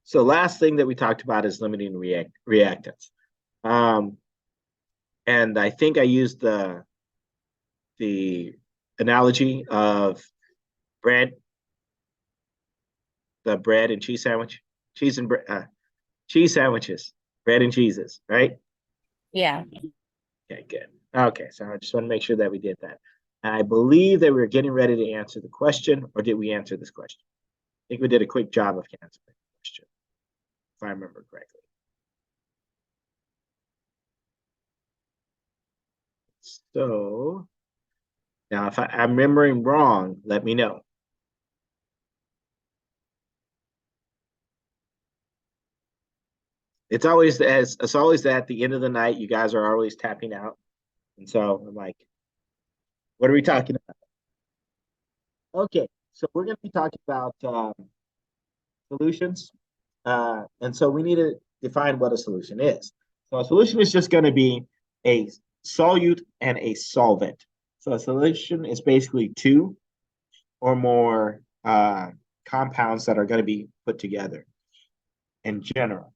So last thing that we talked about is limiting reactants. Um, and I think I used the analogy of bread, the bread and cheese sandwich, cheese and cheese sandwiches, bread and cheeses, right? Yeah. Okay, good. Okay, so I just want to make sure that we did that. And I believe that we were getting ready to answer the question, or did we answer this question? I think we did a quick job of answering the question, if I remember correctly. So now, if I'm remembering wrong, let me know. It's always at the end of the night. You guys are always tapping out, and so I'm like, what are we talking about? Okay, so we're going to be talking about solutions, and so we need to define what a solution is. So a solution is just going to be a solute and a solvent. So a solution is basically two or more compounds that are going to be put together in general.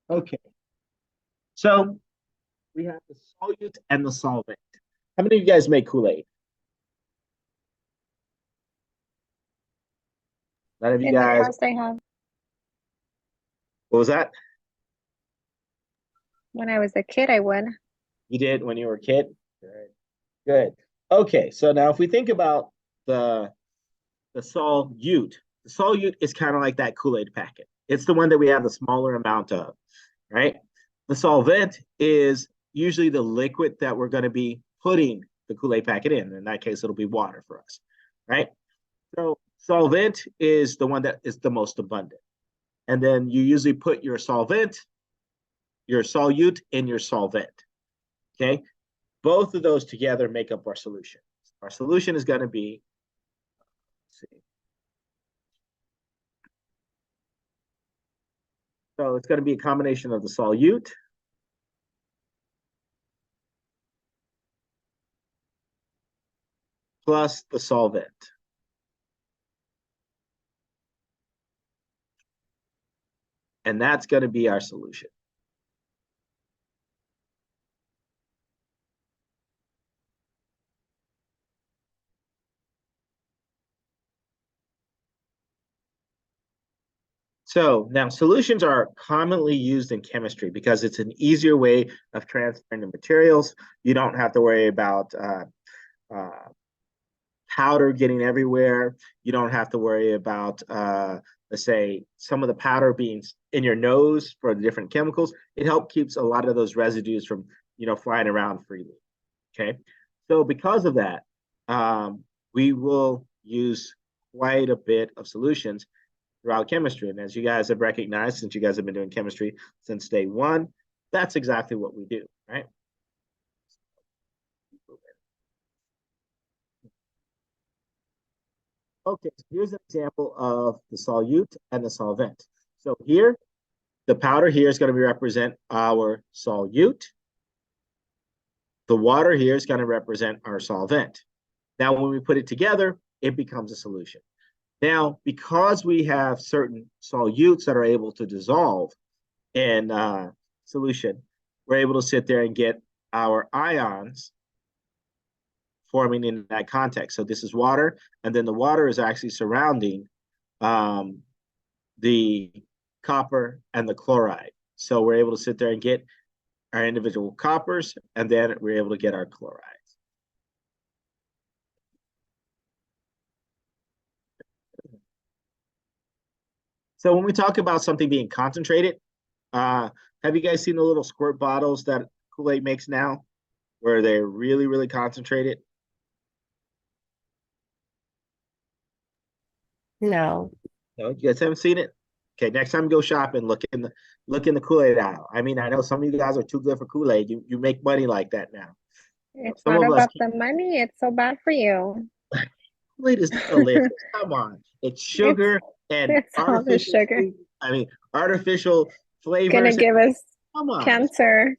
Okay, so we have the solute and the solvent. How many of you guys make Kool-Aid? None of you In the guys. past, I have. What was that? When I was a kid, I would. You did when you were a kid? Good. Good. Okay, so now if we think about the the solute, the solute is kind of like that Kool-Aid packet. It's the one that we have the smaller amount of, right? The solvent is usually the liquid that we're going to be putting the Kool-Aid packet in. In that case, it'll be water for us, right? So solvent is the one that is the most abundant. And then you usually put your solvent, your solute, in your solvent. Okay. Both of those together make up our solution. Our solution is going to be, let's see. So it's going to be a combination of the solute plus the solvent. And that's going to be our solution. So now solutions are commonly used in chemistry because it's an easier way of transferring the materials. You don't have to worry about uh, powder getting everywhere. You don't have to worry about, let's say, some of the powder being in your nose for the different chemicals. It helps keeps a lot of those residues from, flying around freely. Okay. So because of that, we will use quite a bit of solutions throughout chemistry. And as you guys have recognized, since you guys have been doing chemistry since day one, that's exactly what we do, right? Okay, so here's an example of the solute and the solvent. So here, the powder here is going to represent our solute. The water here is going to represent our solvent. Now, when we put it together, it becomes a solution. Now, because we have certain solutes that are able to dissolve in solution, we're able to sit there and get our ions forming in that context. So this is water, and then the water is actually surrounding the copper and the chloride. So we're able to sit there and get our individual coppers, and then we're able to get our chlorides. So when we talk about something being concentrated, have you guys seen the little squirt bottles that Kool-Aid makes now, where they're really, really concentrated? No. No, you guys haven't seen it? Okay, next time you go shopping, look in the Kool-Aid aisle. I mean, I know some of you guys are too good for Kool-Aid. You make money like that now. It's Some not of us about the money. It's so bad for you. Kool-Aid is delicious. Come on. It's It's sugar and it's all the sugar. artificial Gonna flavors. give us Come on. cancer.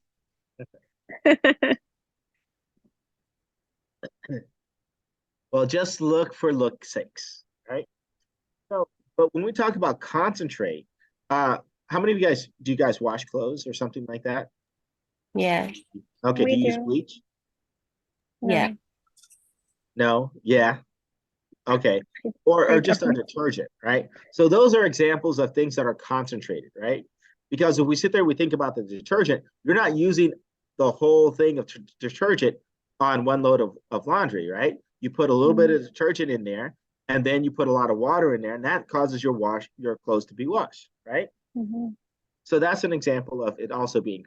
Well, just look for look's sakes, right? So, but when we talk about concentrate, uh, how many of you guys do you guys wash clothes or something like that? Yeah. Okay, do We you use do. bleach? Yeah. No. Yeah. Okay. I Or just a definitely. detergent, right? So those are examples of things that are concentrated, right? Because if we sit there, we think about the detergent, you're not using the whole thing of detergent on one load of laundry, right? You put a little bit Mhm. of detergent in there, and then you put a lot of water in there, and that causes your clothes to be washed, right? Mhm. So that's an example of it also being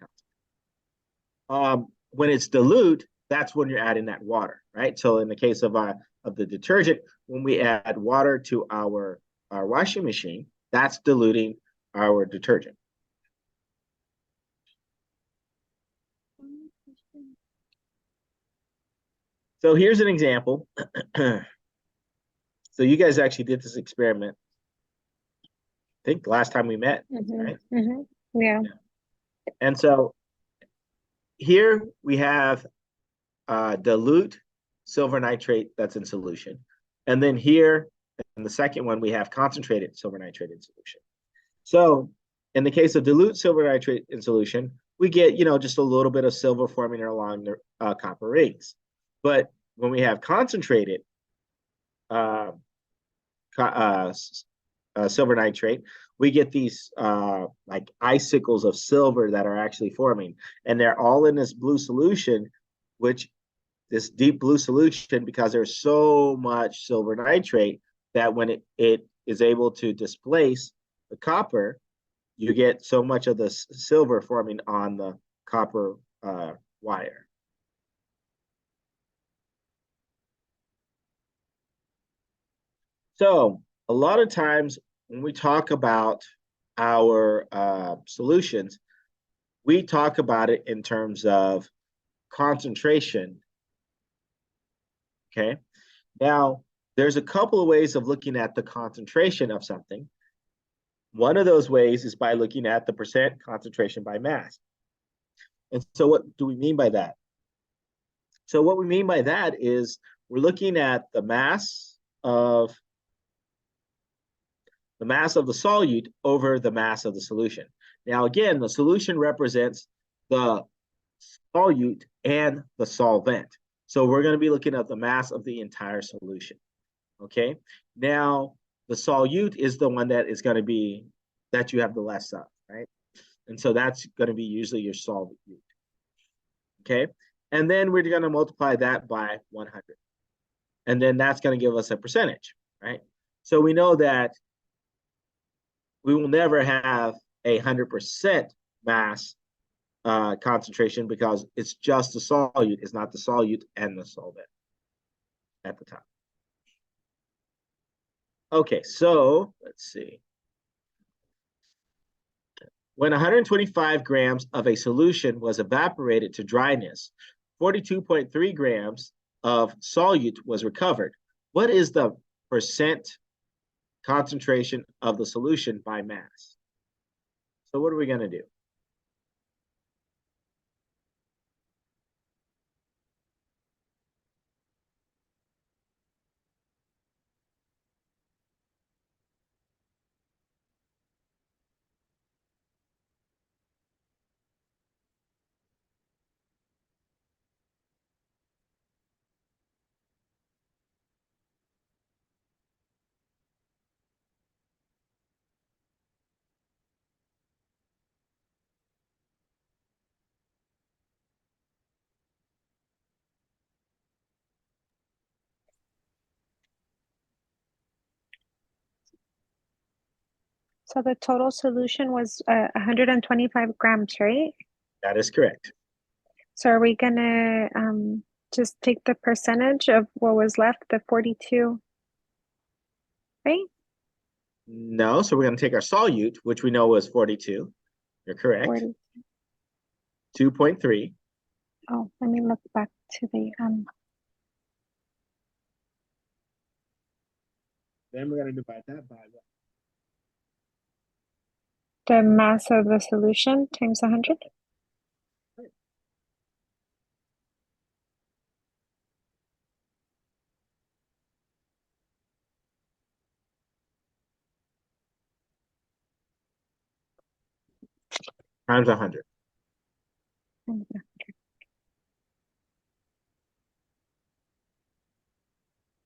concentrated. When it's dilute, that's when you're adding that water, right? So in the case of the detergent, when we add water to our washing machine, that's diluting our detergent. So here's an example. So you guys actually did this experiment, I think last time we met, Mhm. right? Mhm. Yeah. Yeah. And so here we have dilute silver nitrate that's in solution. And then here in the second one, we have concentrated silver nitrate in solution. So in the case of dilute silver nitrate in solution, we get, just a little bit of silver forming along the copper rings. But when we have concentrated uh, uh, silver nitrate, we get these like icicles of silver that are actually forming. And they're all in this blue solution, which this deep blue solution, because there's so much silver nitrate that when it is able to displace the copper, you get so much of the silver forming on the copper wire. So a lot of times when we talk about our solutions, we talk about it in terms of concentration. Okay. Now, there's a couple of ways of looking at the concentration of something. One of those ways is by looking at the percent concentration by mass. And so, what do we mean by that? So, what we mean by that is we're looking at of the mass of the solute over the mass of the solution. Now, again, the solution represents the solute and the solvent. So we're going to be looking at the mass of the entire solution. Okay. Now, the solute is the one that is going to be that you have the less of, right? And so that's going to be usually your solute. Okay. And then we're going to multiply that by 100. And then that's going to give us a percentage, right? So we know that we will never have 100% mass concentration because it's just the solute, it's not the solute and the solvent at the top. Okay, so let's see. When 125 grams of a solution was evaporated to dryness, 42.3 grams of solute was recovered. What is the percent concentration of the solution by mass? So what are we going to do? So the total solution was 125 grams, right? That is correct. So are we gonna just take the percentage of what was left, the 42, right? No, so we're going to take our solute, which we know was 42. You're correct. 40. 2.3. Oh, let me look back to the Then we're going to divide that by what? The mass of the solution times 100. Times 100.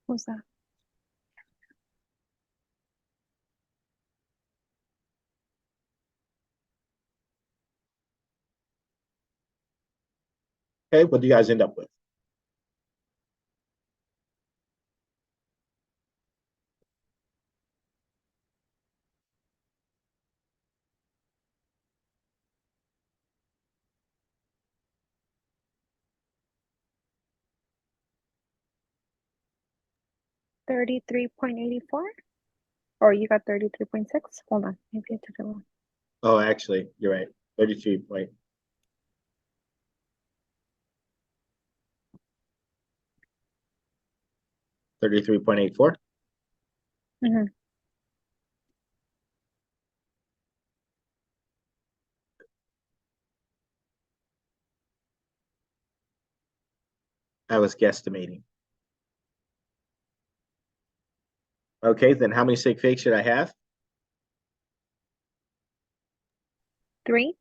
What's that? Okay, what do you guys end up with? $33.84? Or you got 33.6? Hold on, maybe I took it wrong. Oh, actually, you're right. 33 point. 33.84. Mm-hmm. I was guesstimating. Okay, then how many sig figs should I have? 3?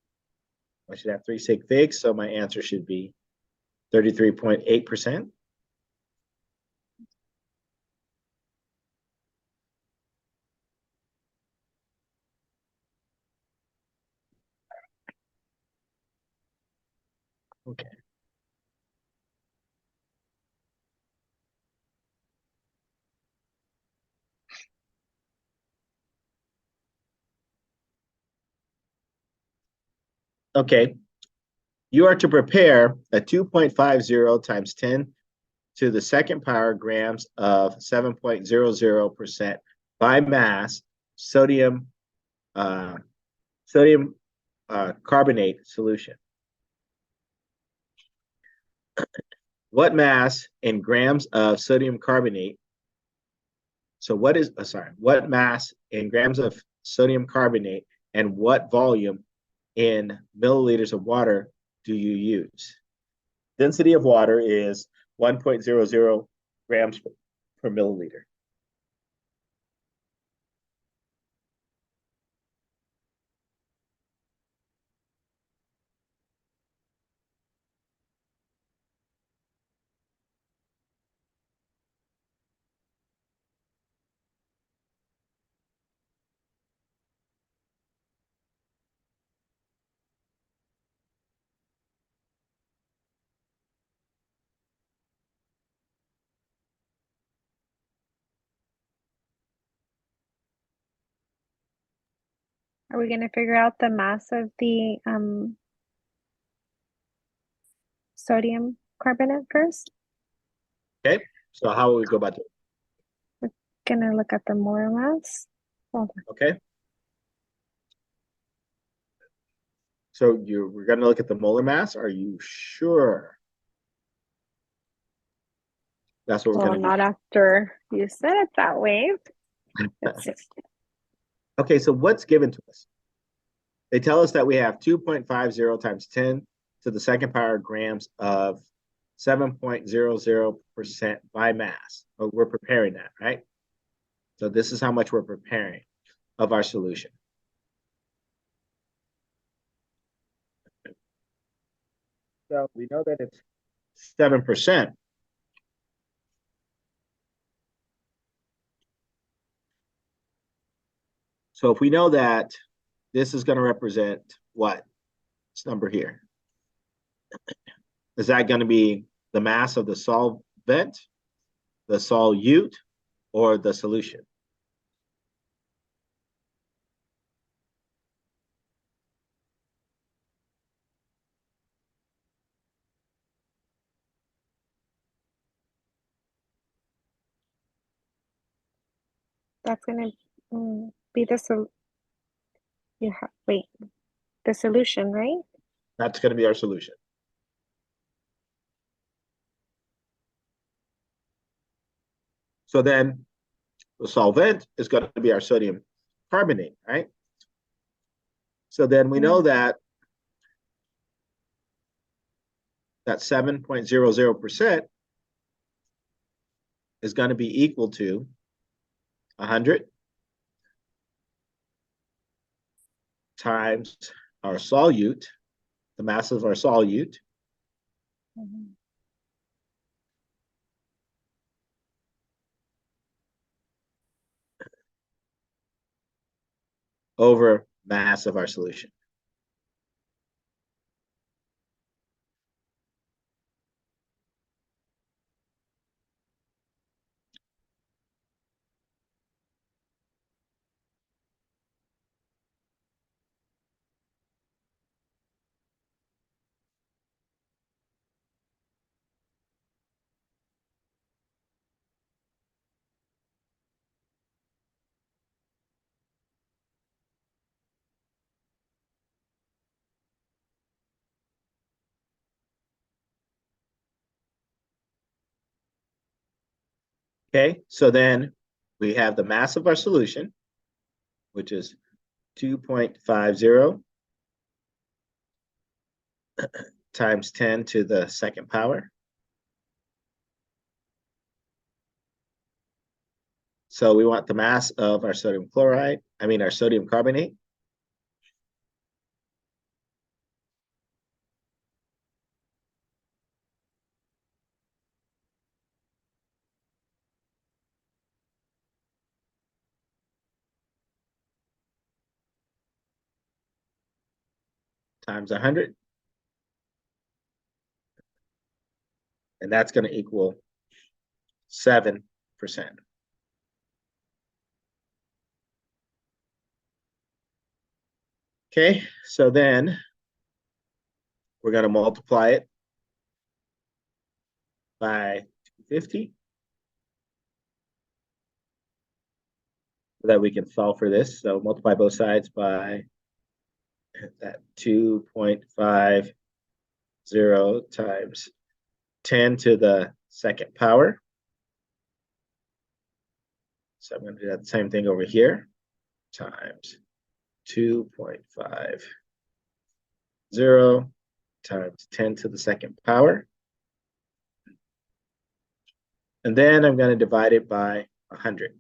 I should have 3 sig figs, so my answer should be 33.8%. Okay. Okay. You are to prepare a 2.50 times 10 to the second power grams of 7.00% by mass sodium uh, sodium carbonate solution. What mass in grams of sodium carbonate? So what mass in grams of sodium carbonate and what volume in milliliters of water do you use? Density of water is 1.00 grams per milliliter. Are we going to figure out the mass of the sodium carbonate first? Okay, so how will we go about it? We're going to look at the molar mass. Hold on. Okay, so we're going to look at the molar mass. Are you sure? That's what we're Well, going to not after you said it that way. do. Let's see. Okay, so what's given to us? They tell us that we have 2.50 times 10 to the second power grams of 7.00% by mass. Oh, we're preparing that, right? So this is how much we're preparing of our solution. So we know that it's 7%. So if we know that this is going to represent what? This number here. Is that going to be the mass of the solvent, the solute, or the solution? That's going to be the wait, the solution, right? That's going to be our solution. So then The solvent is going to be our sodium carbonate, right? So then we know that 7.00% is going to be equal to 100 times our solute, the mass of our solute, over mass of our solution. Okay, so then we have the mass of our solution, which is 2.50 times 10 to the second power. So we want the mass of our sodium chloride, our sodium carbonate. Times 100. And that's going to equal 7%. Okay, so then we're going to multiply it by 250 so that we can solve for this. So multiply both sides by that 2.50 times 10 to the second power. So I'm going to do that the same thing over here, times 2.50 times 10 to the second power. And then I'm going to divide it by 100.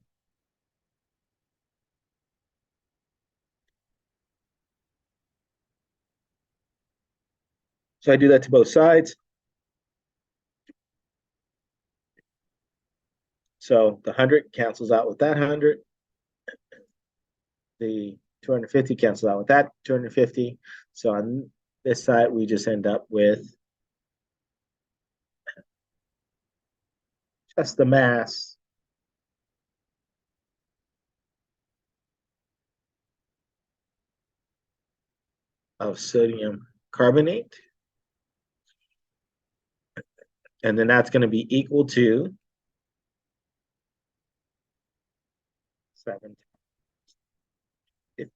So I do that to both sides. So the 100 cancels out with that 100. The 250 cancels out with that 250. So on this side, we just end up with just the mass of sodium carbonate. And then that's going to be equal to 750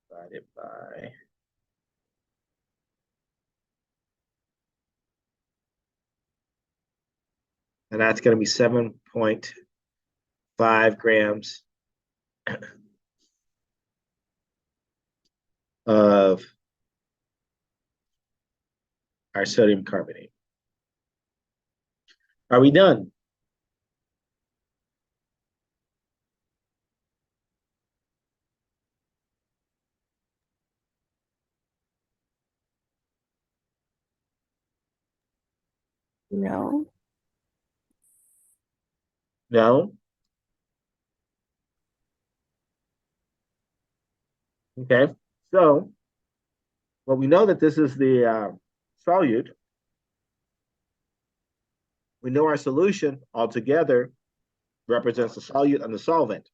divided by and that's going to be 7.5 grams of our sodium carbonate. Are we done? No. No? Okay. So, well, we know that this is the solute. We know our solution altogether represents the solute and the solvent.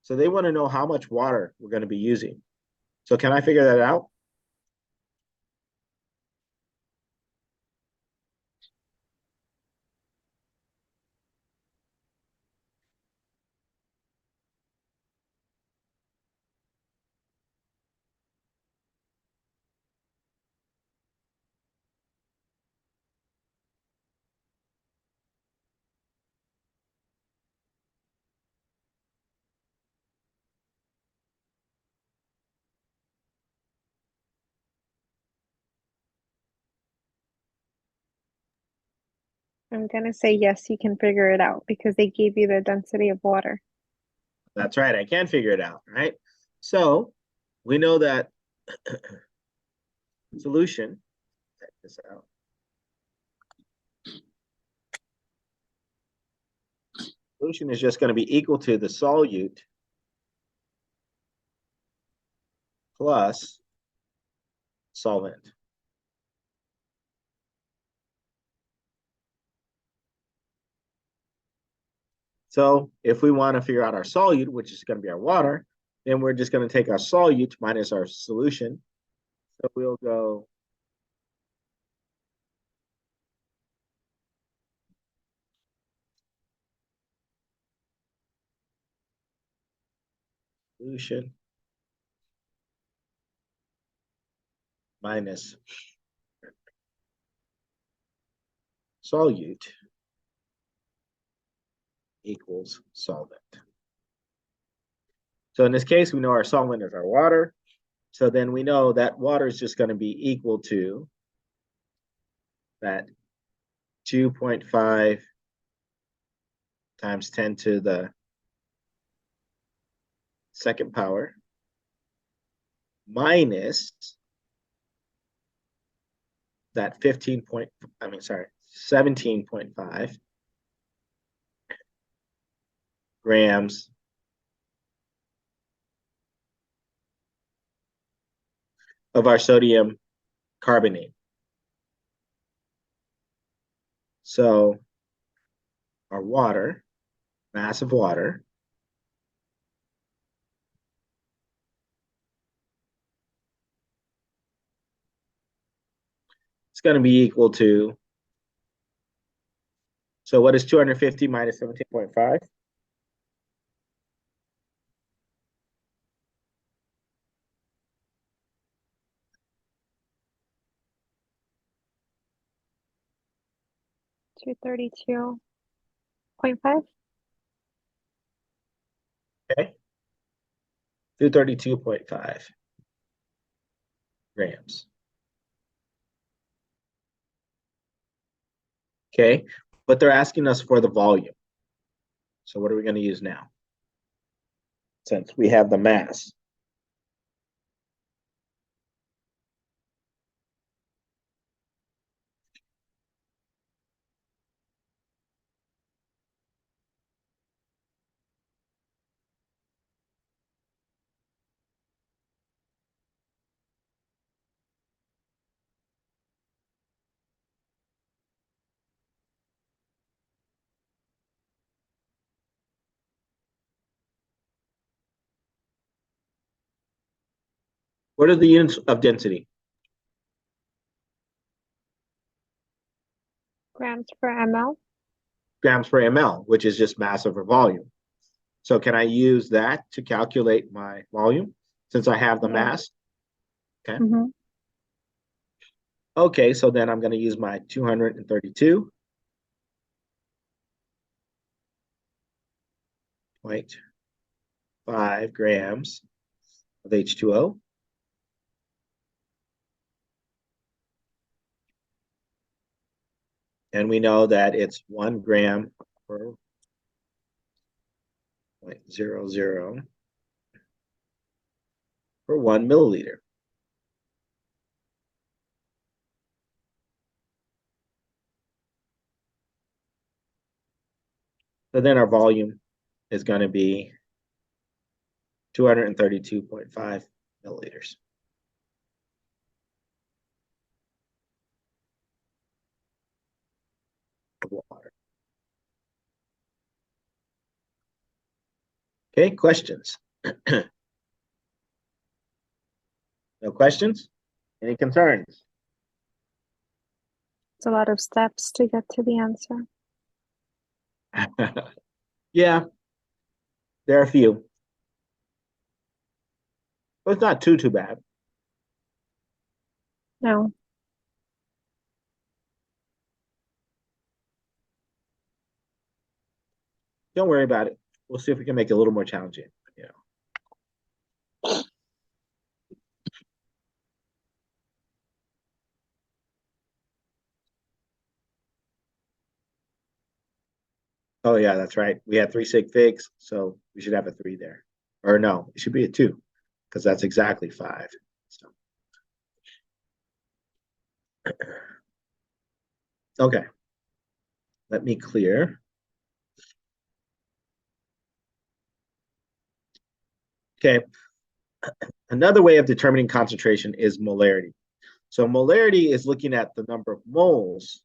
So they want to know how much water we're going to be using. So can I figure that out? I'm gonna say yes, you can figure it out because they gave you the density of water. That's right, I can figure it out, right? So we know that solution, check this out. Solution is just going to be equal to the solute plus solvent. So if we want to figure out our solute, which is going to be our water, then we're just going to take our solute minus our solution. So we'll go solution minus solute equals solvent. So in this case, we know our solvent is our water. So then we know that water is just going to be equal to that 2.5 times 10 to the second power minus that 17.5 grams of our sodium carbonate. So our water, mass of water, is going to be equal to, so what is 250 minus 17.5? 232.5. Okay, 232.5 grams. Okay, but they're asking us for the volume. So what are we going to use now? Since we have the mass. What are the units of density? Grams per ml. Grams per ml, which is just mass over volume. So can I use that to calculate my volume since I have the Yeah. mass? Okay. Mm-hmm. Okay, so then I'm going to use my 232.5 grams of H2O. And we know that it's 1 gram per 0.00 per 1 milliliter. So then our volume is going to be 232.5 milliliters of water. Okay, questions? No questions? Any concerns? It's a lot of steps to get to the answer. Yeah, there are a few. But it's not too bad. No. Don't worry about it. We'll see if we can make it a little more challenging. You know. Oh yeah, that's right. We had three sig figs, so we should have a three there. Or no, it should be a two, because that's exactly five. So okay, let me clear. Okay, another way of determining concentration is molarity. So molarity is looking at the number of moles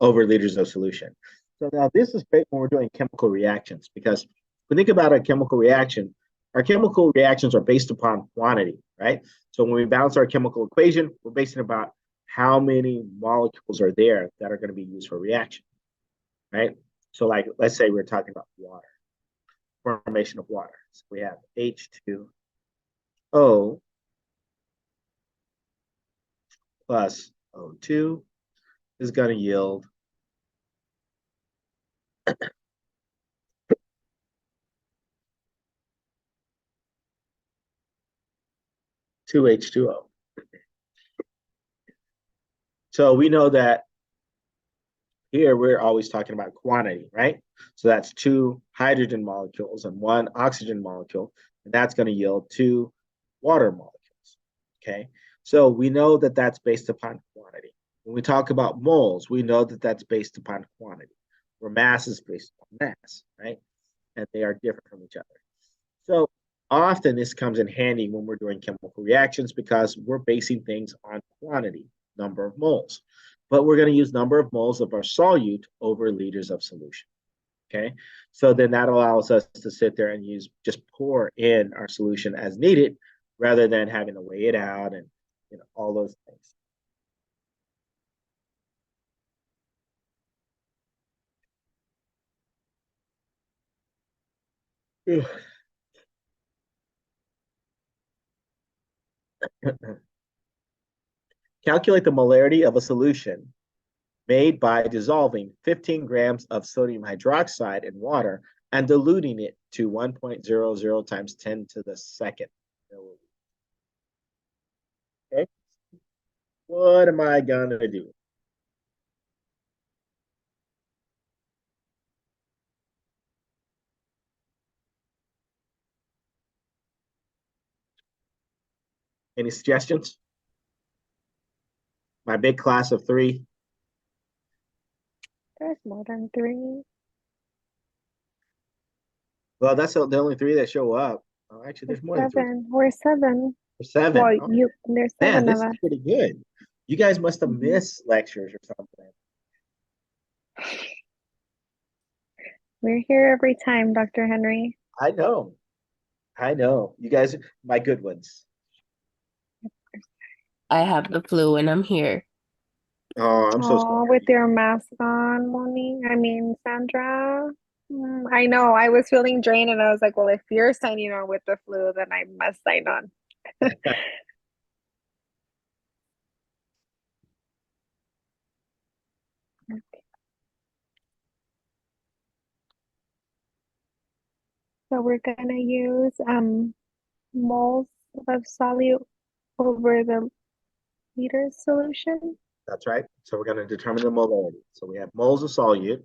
over liters of solution. So now this is great when we're doing chemical reactions because when we think about a chemical reaction, our chemical reactions are based upon quantity, right? So when we balance our chemical equation, we're basing about how many molecules are there that are going to be used for reaction, right? So like, let's say we're talking about water, formation of water. So we have H2O plus O2 is going to yield 2H2O. So we know that here we're always talking about quantity, right? So that's two hydrogen molecules and one oxygen molecule, and that's going to yield two water molecules, okay? So we know that that's based upon quantity. When we talk about moles, we know that that's based upon quantity, where mass is based upon mass, right? And they are different from each other. So often this comes in handy when we're doing chemical reactions because we're basing things on quantity, number of moles. But we're going to use number of moles of our solute over liters of solution. Okay, so then that allows us to sit there and just pour in our solution as needed rather than having to weigh it out and all those things. Calculate the molarity of a solution made by dissolving 15 grams of sodium hydroxide in water and diluting it to 1.00 times 10 to the second. Okay, what am I going to do? Any suggestions? My big class of three. There's more than three. Well, that's the only three that show up. Oh, actually, there's more than three. Seven. We're seven. There's seven. Well, Oh, there's man, seven this of is us. pretty good. You guys must have Mhm. missed lectures or something. We're here every time, Dr. Henry. I know. I know. You guys, my good ones. I have the flu and I'm here. Oh, I'm so Oh, with sorry. your mask on, Sandra. I know. I was feeling drained and I was like, well, if you're signing on with the flu, then I must sign on. So we're gonna use moles of solute over the liter solution. That's right. So we're going to determine the molarity. So we have moles of solute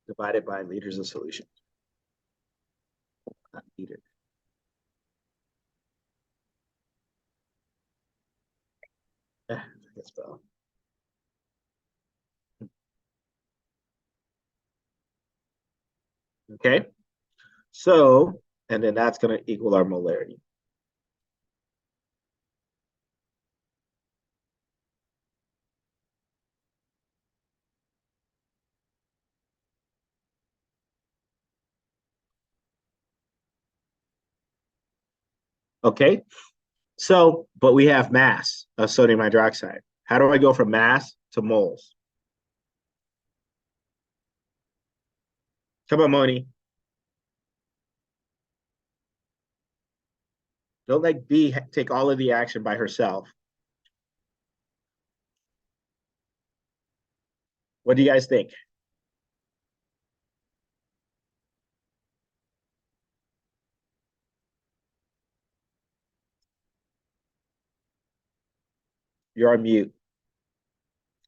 divided by liters of solution. Not liter. I can spell. Okay. So, and then that's going to equal our molarity. Okay. So, but we have mass of sodium hydroxide. How do I go from mass to moles? Come on, Moni. Don't let B take all of the action by herself. What do you guys think? You're on mute,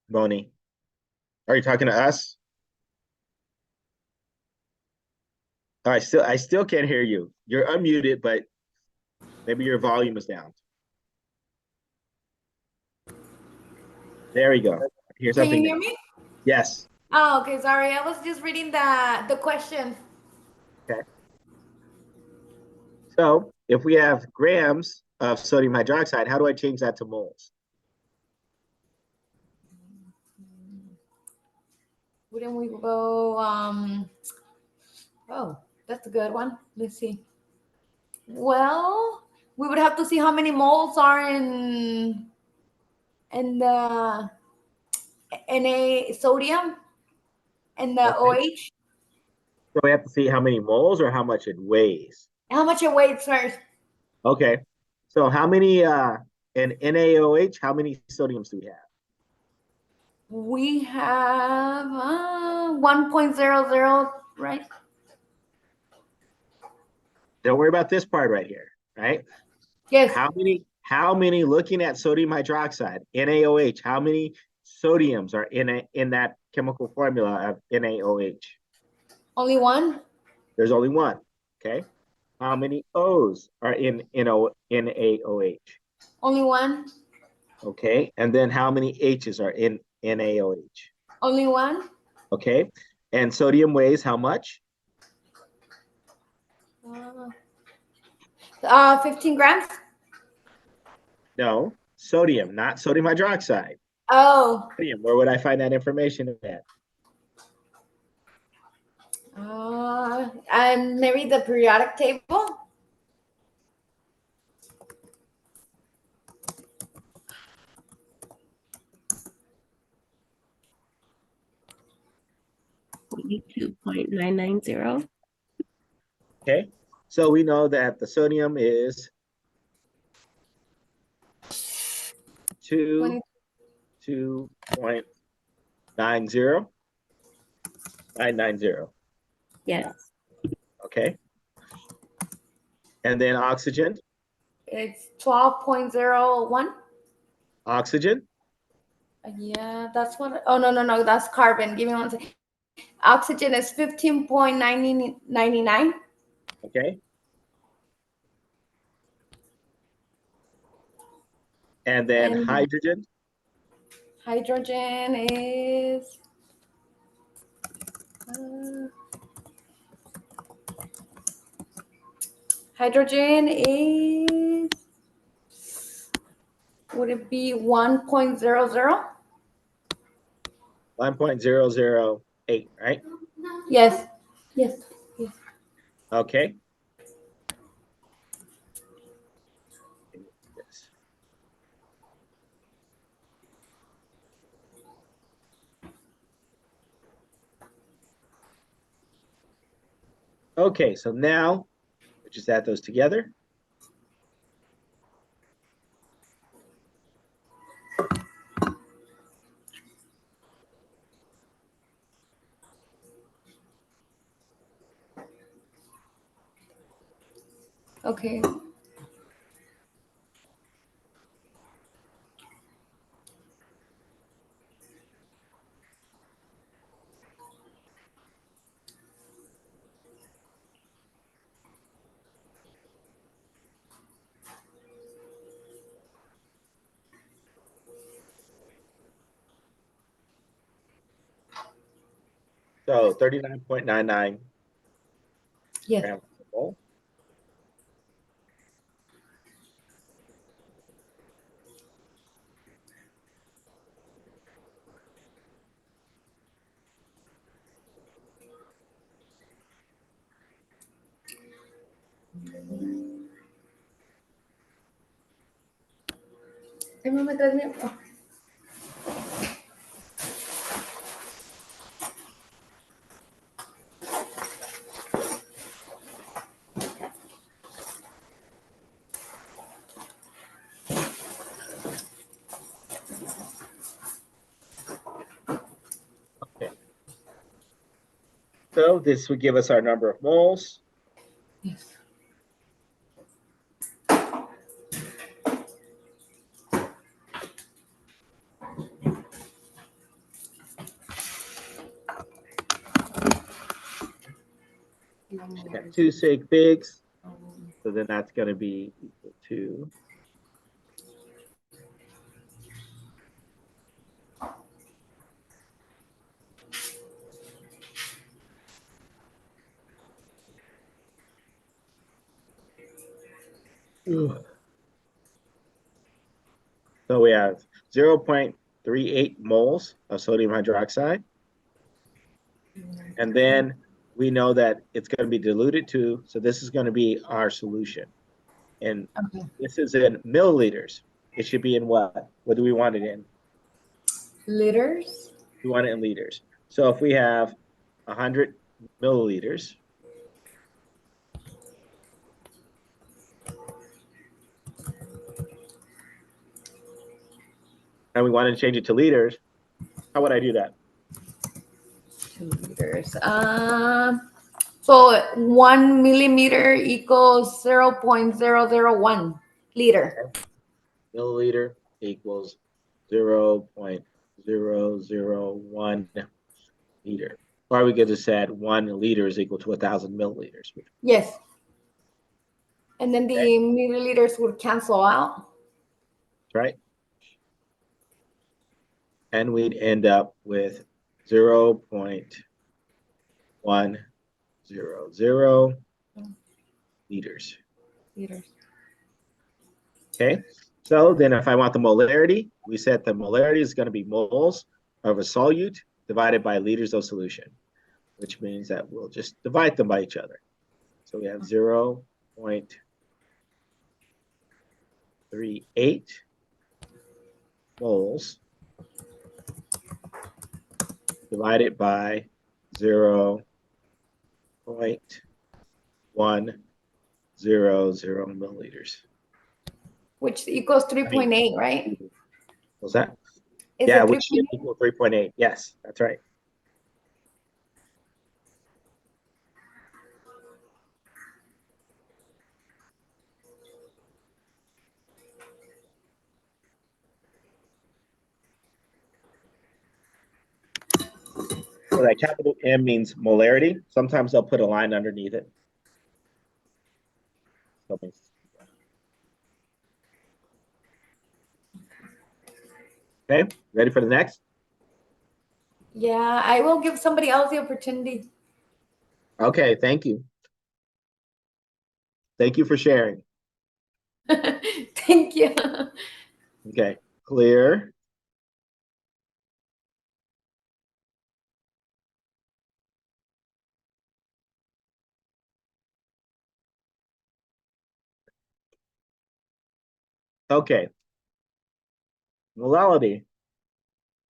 Moni. Are you talking to us? Oh, I still can't hear you. You're unmuted, but maybe your volume is down. There we go. Hear Can you something hear now. me? Yes. Oh, okay. Sorry, I was just reading the question. Okay. So if we have grams of sodium hydroxide, how do I change that to moles? Wouldn't we go? Oh, that's a good one. Let's see. Well, we would have to see how many moles are in the Na sodium and the Okay. OH. So we have to see how many moles or how much it weighs. How much it weighs first? Okay. So how many in NaOH, how many sodiums do we have? We have 1.00, right? Don't worry about this part right here, right? Yes. How many looking at sodium hydroxide, NaOH, how many sodiums are in that chemical formula of NaOH? Only one? There's only one. Okay. How many O's are in NaOH? Only one? Okay. And then how many H's are in NaOH? Only one? Okay. And sodium weighs how much? 15 grams? No, sodium, not sodium hydroxide. Oh. Sodium, where would I find that information at? And maybe the periodic table? $22.990. Okay. So we know that the sodium is 2.990. Yes. Okay. And then oxygen. It's 12.01. Oxygen. Yeah, that's what. Oh, no. That's carbon. Give me one second. Oxygen is 15.99. Okay. And then And hydrogen. hydrogen is. Hydrogen is. Would it be 1.00? 1.008, right? Yes. Yes. Okay. Okay, so now we just add those together. Okay. So 39.99 Yes. grams per mole. Okay. So this would give us our number of moles. Yes. Got 2 sig figs. So then that's going to be equal to so we have 0.38 moles of sodium hydroxide. And then we know that it's going to be diluted too. So this is going to be our solution. And this is in milliliters. It should be in what? What do we want it in? Liters? We want it in liters. So if we have 100 milliliters, and we want to change it to liters, how would I do that? 2 liters. So 1 millimeter equals 0.001 liter. Milliliter equals 0.001 liter. Or we could just said 1 liter is equal to 1,000 milliliters. Yes. And then the milliliters would cancel out. Right? And we'd end up with 0.100 liters. Okay, so then if I want the molarity, we said the molarity is going to be moles of a solute divided by liters of solution, which means that we'll just divide them by each other. So we have 0.38 moles divided by 0.100 milliliters. Which equals 3.8, right? What's that? Is Yeah, it which should 3.8? equal 3.8. Yes, that's right. So that capital M means molarity. Sometimes they'll put a line underneath it. Okay, ready for the next? Yeah, I will give somebody else the opportunity. Okay, thank you. Thank you for sharing. Thank you. Okay, clear. Okay. Molality.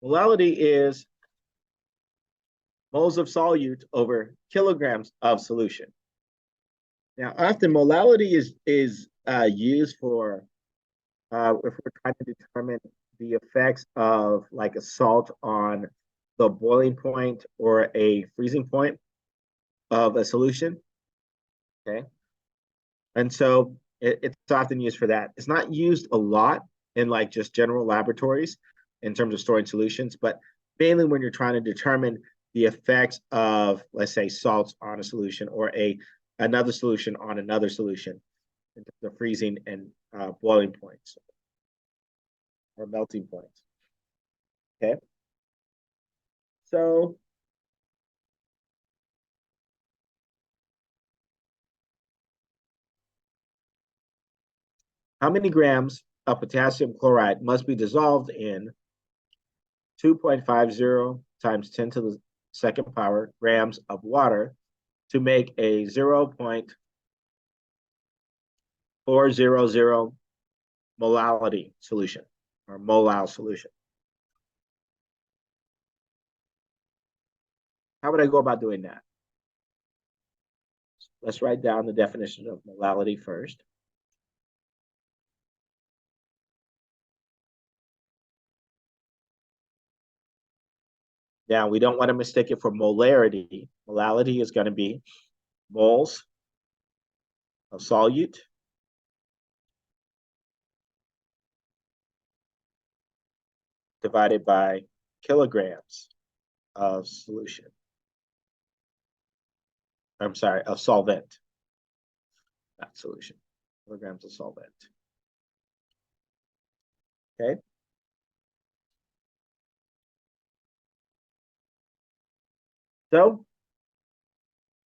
Molality is moles of solute over kilograms of solution. Now, often molality is used for if we're trying to determine the effects of like a salt on the boiling point or a freezing point of a solution. Okay. And so it's often used for that. It's not used a lot in like just general laboratories in terms of storing solutions, but mainly when you're trying to determine the effects of, let's say, salts on a solution or another solution on another solution, in terms of freezing and boiling points or melting points. Okay. So how many grams of potassium chloride must be dissolved in 2.50 times 10 to the second power grams of water to make a 0.400 molality solution or molal solution? How would I go about doing that? Let's write down the definition of molality first. Now, we don't want to mistake it for molarity. Molality is going to be moles of solute divided by kilograms of solution. I'm sorry, of solvent. Not solution. Kilograms of solvent. Okay. So,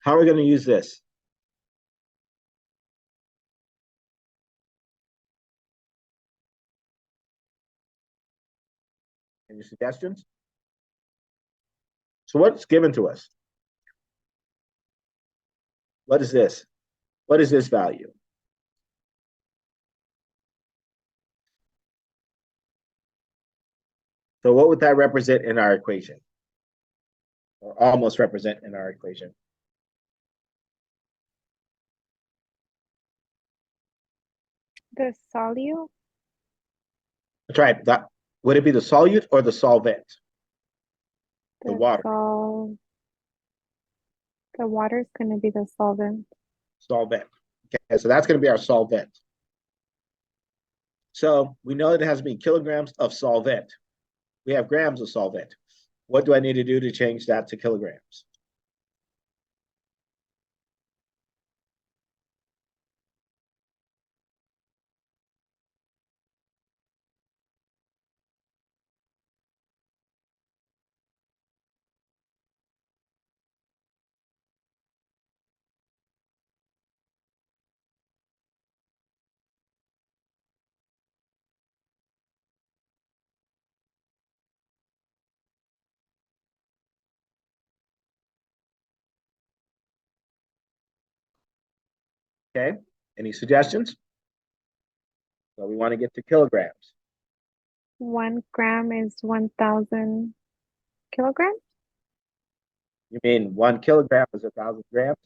how are we going to use this? Any suggestions? So what's given to us? What is this? What is this value? So what would that represent in our equation? Or almost represent in our equation? The solute? That's right. That, would it be the solute or the solvent? The The water. the water is going to be the solvent. Solvent. Okay, so that's going to be our solvent. So we know that it has to be kilograms of solvent. We have grams of solvent. What do I need to do to change that to kilograms? Okay, any suggestions? So we want to get to kilograms. 1 gram is 1,000 kilograms? You mean 1 kilogram is 1,000 grams?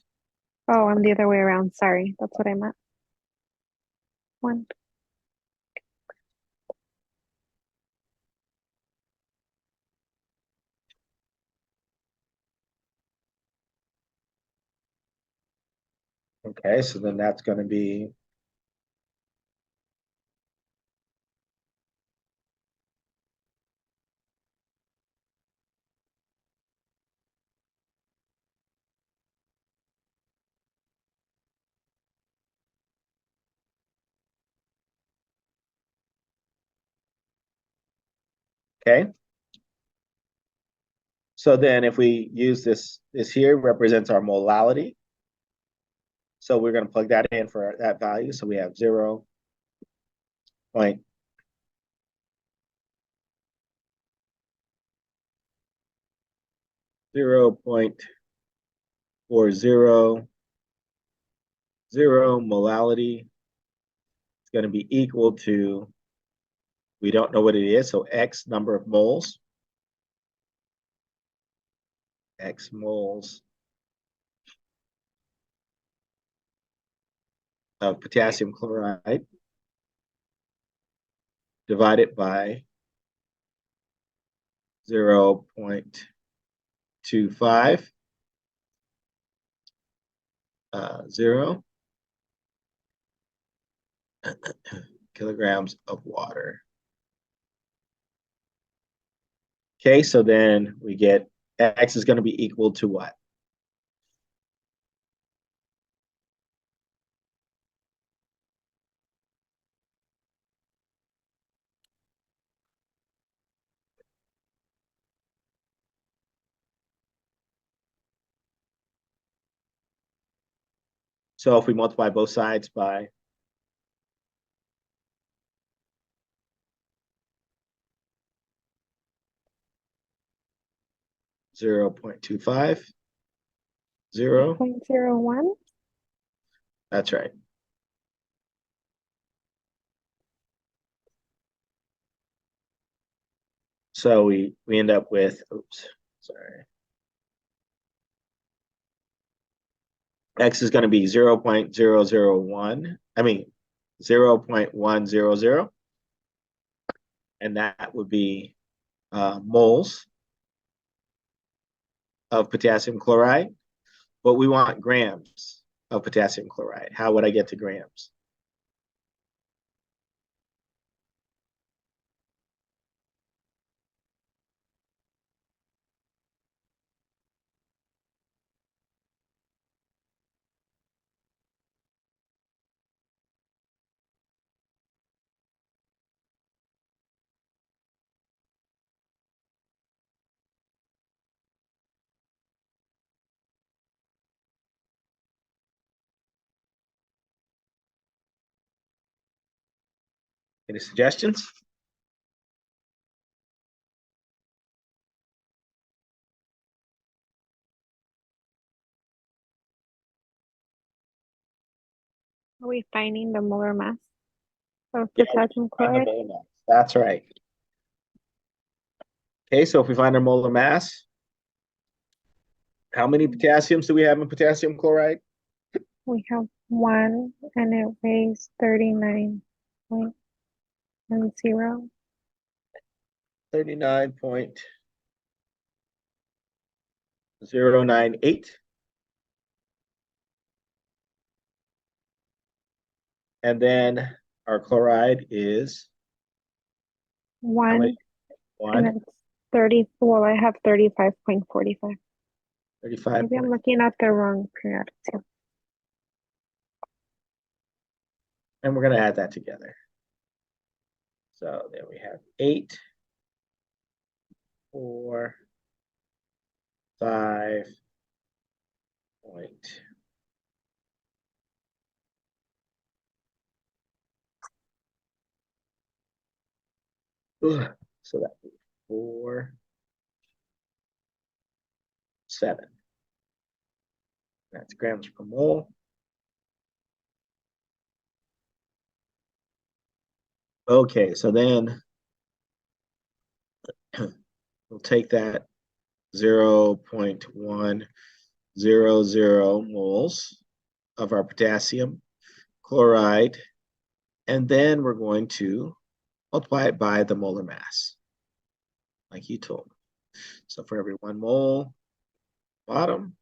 Oh, I'm the other way around. Sorry. That's what I meant. One. Okay, so then that's going to be okay. So then if we use this here represents our molality. So we're going to plug that in for that value. So we have 0.040 molality. It's going to be equal to, we don't know what it is, so X number of moles. X moles of potassium chloride divided by 0.25 kilograms of water. Okay, so then we get X is going to be equal to what? So if we multiply both sides by 0.250, 0.01. that's right. So we end up with, oops, sorry. X is going to be 0.001, I mean 0.100, and that would be moles of potassium chloride, but we want grams of potassium chloride. How would I get to grams? Any suggestions? Are we finding the molar mass of Yeah, potassium find the chloride? molar mass. That's right. Okay, so if we find our molar mass, how many potassiums do we have in potassium chloride? We have 1 and it weighs 39.10. 39.098. And then our chloride is how many? 1 and 1, it's 30. Well, I have 35.45. 35. Maybe I'm looking at the wrong periodic table. And we're going to add that together. So then we have 8, 4, 5, point. So that would be 4, 7. That's grams per mole. Okay, so then we'll take that 0.100 moles of our potassium chloride, and then we're going to multiply it by the molar mass, like you told me. So for every 1 mole bottom,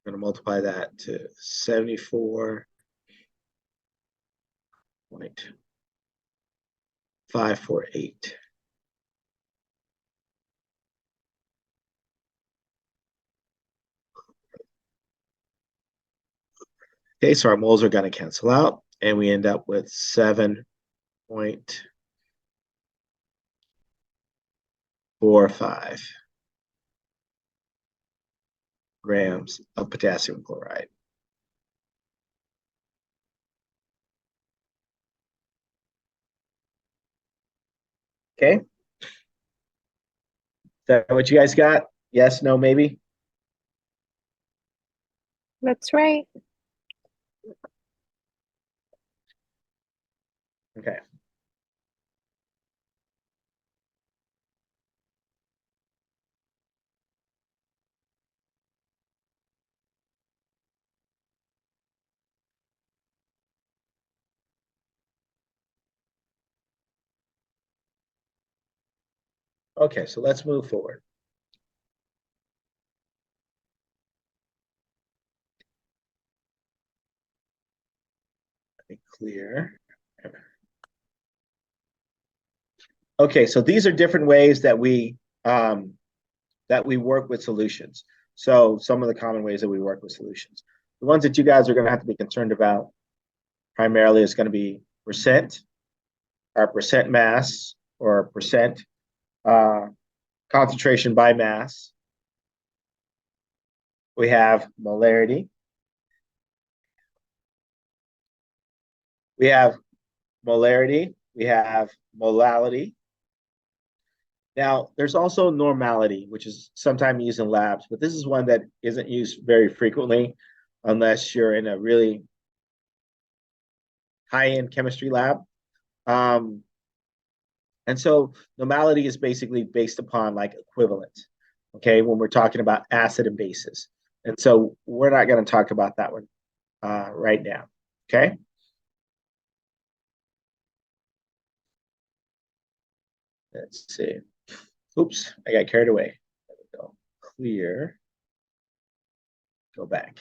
I'm going to multiply that to 74.548. Okay, so our moles are going to cancel out, and we end up with 7.45 grams of potassium chloride. Okay. Is that what you guys got? Yes, no, maybe? That's right. Okay. Okay, so let's move forward. Let me clear. Okay, so these are different ways that we work with solutions. So some of the common ways that we work with solutions. The ones that you guys are going to have to be concerned about primarily is going to be percent, our percent mass, or percent concentration by mass. We have molarity. We have molarity. We have molality. Now, there's also normality, which is sometimes used in labs, but this is one that isn't used very frequently unless you're in a really high-end chemistry lab. And so normality is basically based upon like equivalence, okay, when we're talking about acid and bases. And so we're not going to talk about that one right now, okay? Let's see. Oops, I got carried away. There we go. Clear. Go back.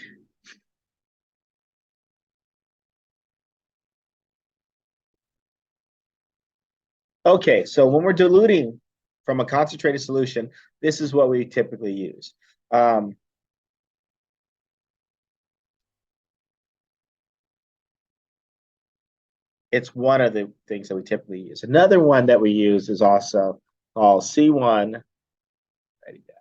Okay, so when we're diluting from a concentrated solution, this is what we typically use. It's one of the things that we typically use. Another one that we use is also called C1. Write it down.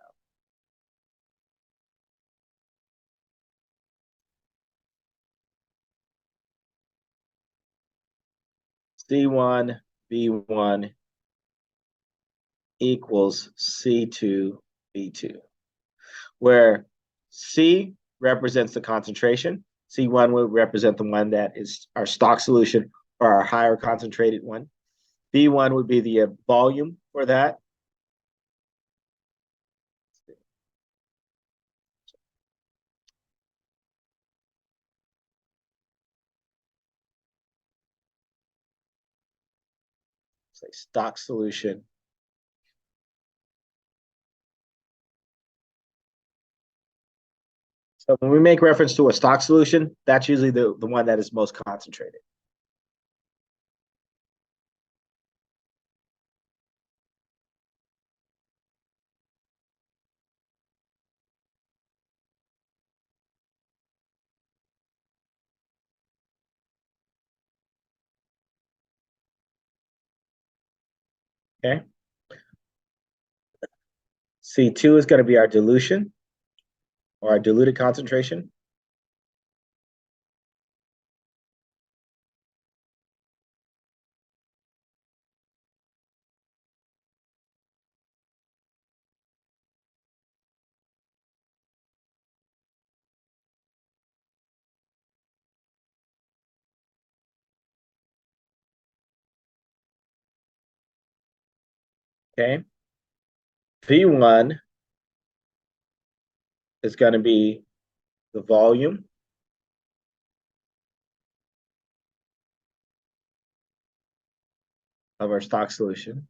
C1 B1 equals C2 B2, where C represents the concentration. C1 would represent the one that is our stock solution or our higher concentrated one. B1 would be the volume for that. Say stock solution. So when we make reference to a stock solution, that's usually the one that is most concentrated. Okay. C2 is going to be our dilution or our diluted concentration. Okay. V1 is going to be the volume of our stock solution.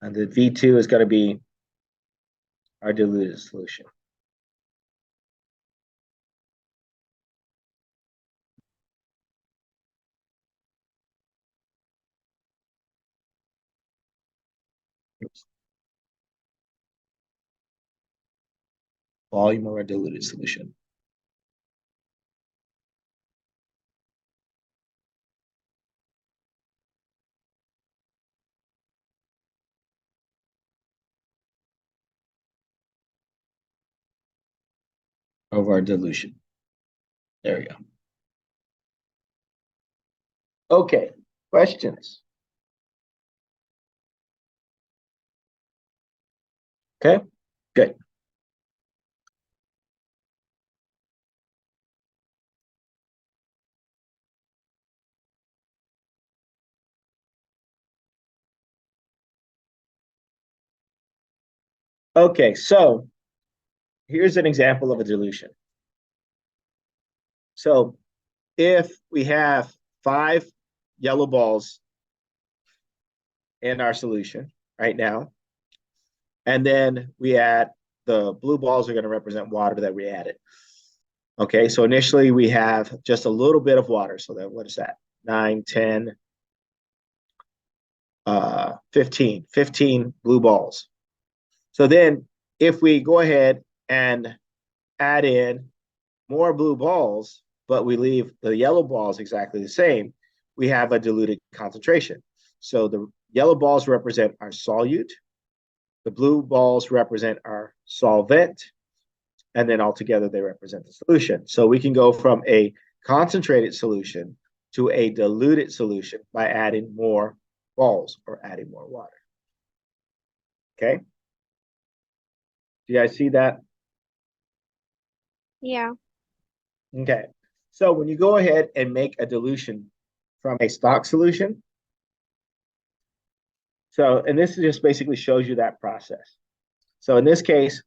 And the V2 is going to be our diluted solution. Oops. Volume of our diluted solution. Of our dilution. There we go. Okay, questions? Okay, good. Okay, so here's an example of a dilution. So if we have 5 yellow balls in our solution right now, and then we add the blue balls are going to represent water that we added. Okay, so initially we have just a little bit of water. So that, what is that? 9, 10, 15 blue balls. So then if we go ahead and add in more blue balls, but we leave the yellow balls exactly the same, we have a diluted concentration. So the yellow balls represent our solute, the blue balls represent our solvent, and then altogether they represent the solution. So we can go from a concentrated solution to a diluted solution by adding more balls or adding more water. Okay? Do you guys see that? Yeah. Okay. So when you go ahead and make a dilution from a stock solution, so, and this just basically shows you that process. So in this case,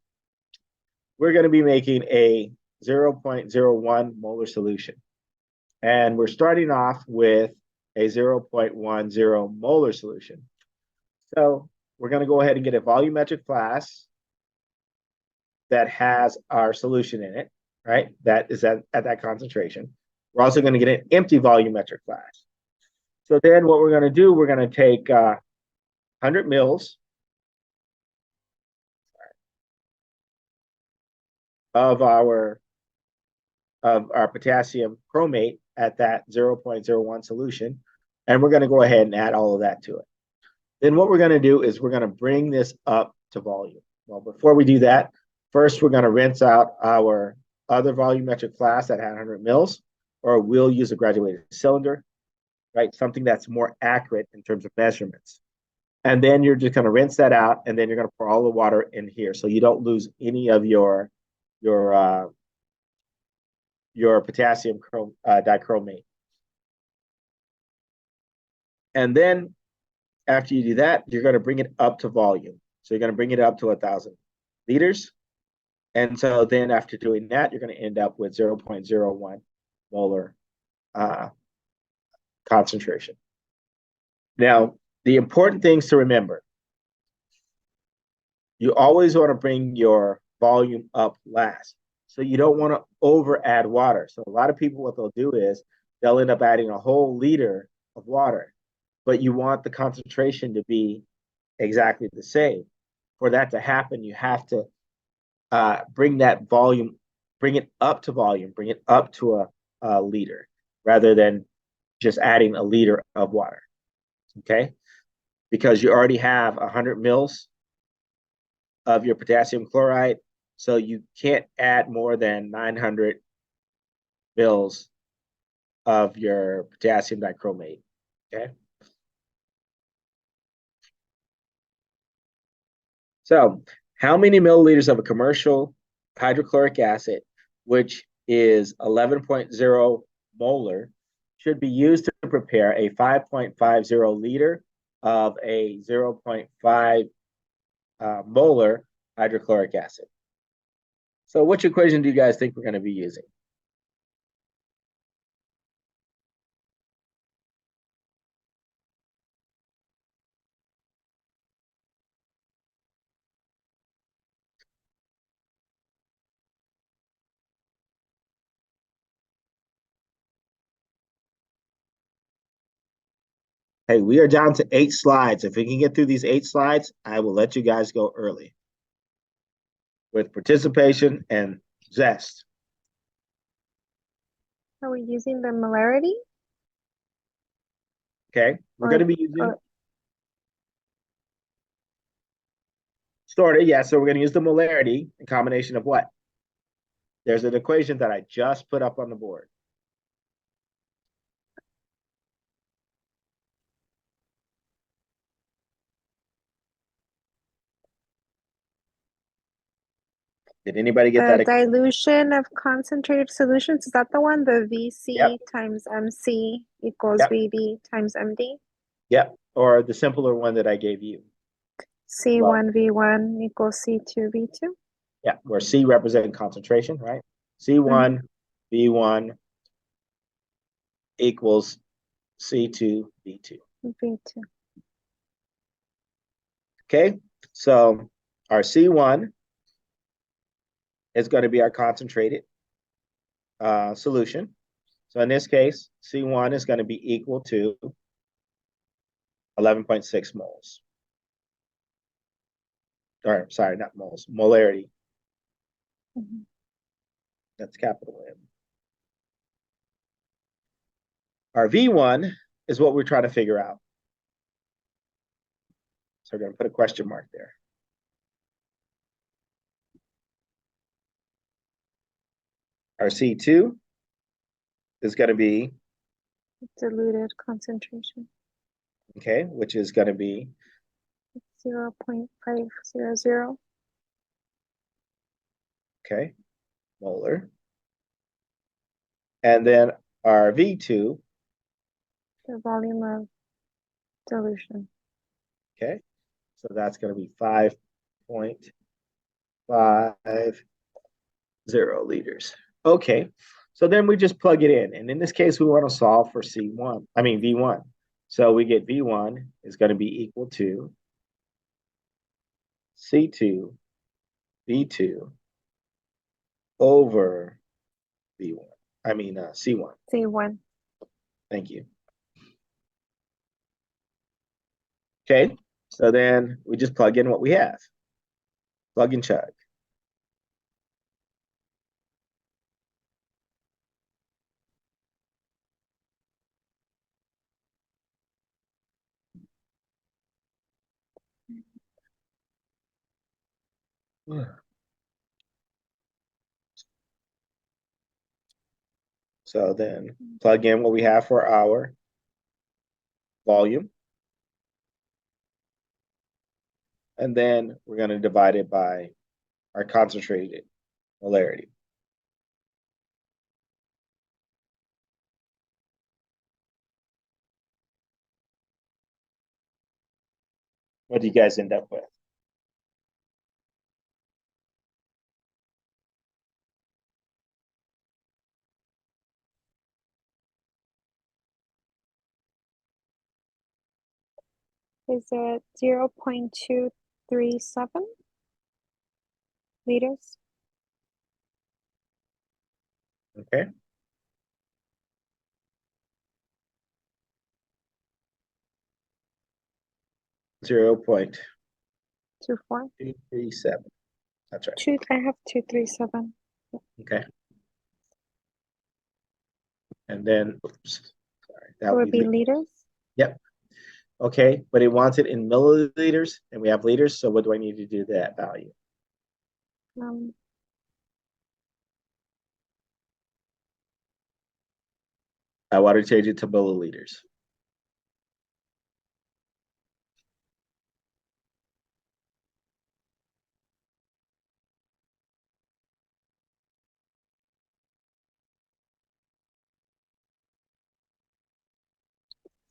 we're going to be making a 0.01 molar solution. And we're starting off with a 0.10 molar solution. So we're going to go ahead and get a volumetric flask that has our solution in it, right? That is at that concentration. We're also going to get an empty volumetric flask. So then what we're going to do, we're going to take 100 mils of our potassium chromate at that 0.01 solution. And we're going to go ahead and add all of that to it. Then what we're going to do is we're going to bring this up to volume. Well, before we do that, first we're going to rinse out our other volumetric flask that had 100 mils, or we'll use a graduated cylinder, right? Something that's more accurate in terms of measurements. And then you're just going to rinse that out, and then you're going to pour all the water in here so you don't lose any of your potassium dichromate. And then after you do that, you're going to bring it up to volume. So you're going to bring it up to 1,000 liters. And so then after doing that, you're going to end up with 0.01 molar concentration. Now, the important things to remember, you always want to bring your volume up last. So you don't want to over add water. So a lot of people, what they'll do is they'll end up adding a whole liter of water, but you want the concentration to be exactly the same. For that to happen, you have to bring that volume, bring it up to volume, bring it up to a liter, rather than just adding a liter of water, okay? Because you already have 100 mils of your potassium chloride, so you can't add more than 900 mils of your potassium dichromate, okay? So how many milliliters of a commercial hydrochloric acid, which is 11.0 molar, should be used to prepare a 5.50 liter of a 0.5 molar hydrochloric acid? So which equation do you guys think we're going to be using? Hey, we are down to 8 slides. If we can get through these 8 slides, I will let you guys go early with participation and zest. Are we using the molarity? Okay, we're going to be using or sort of, yeah. So we're going to use the molarity in combination of what? There's an equation that I just put up on the board. Did anybody get that? dilution of concentrated solutions, is that the one? The VC Yep. times MC equals Yep. VD times MD? Yep. Or the simpler one that I gave you. C1 V1 equals C2 V2? Yeah, where C representing concentration, right? C1 V1 equals C2 V2. V2. Okay, so our C1 is going to be our concentrated solution. So in this case, C1 is going to be equal to 11.6 moles. Or sorry, not moles, molarity. That's capital M. Our V1 is what we're trying to figure out. So we're going to put a question mark there. Our C2 is going to be Diluted concentration. Okay, which is going to be 0.500. okay, molar. And then our V2, The volume of dilution. okay, so that's going to be 5.50 liters. Okay, so then we just plug it in. And in this case, we want to solve for V1. So we get V1 is going to be equal to C2 V2 over V1. C1. C1. Thank you. Okay, so then we just plug in what we have. Plug and chug. So then plug in what we have for our volume. And then we're going to divide it by our concentrated molarity. What do you guys end up with? Is it 0.237 liters? Okay. Zero point 24? 237. That's right. I have 237. Okay. And then, oops, sorry, That would be liters? Yep. Okay, but it wants it in milliliters, and we have liters. So what do I need to do that value? I want to change it to milliliters.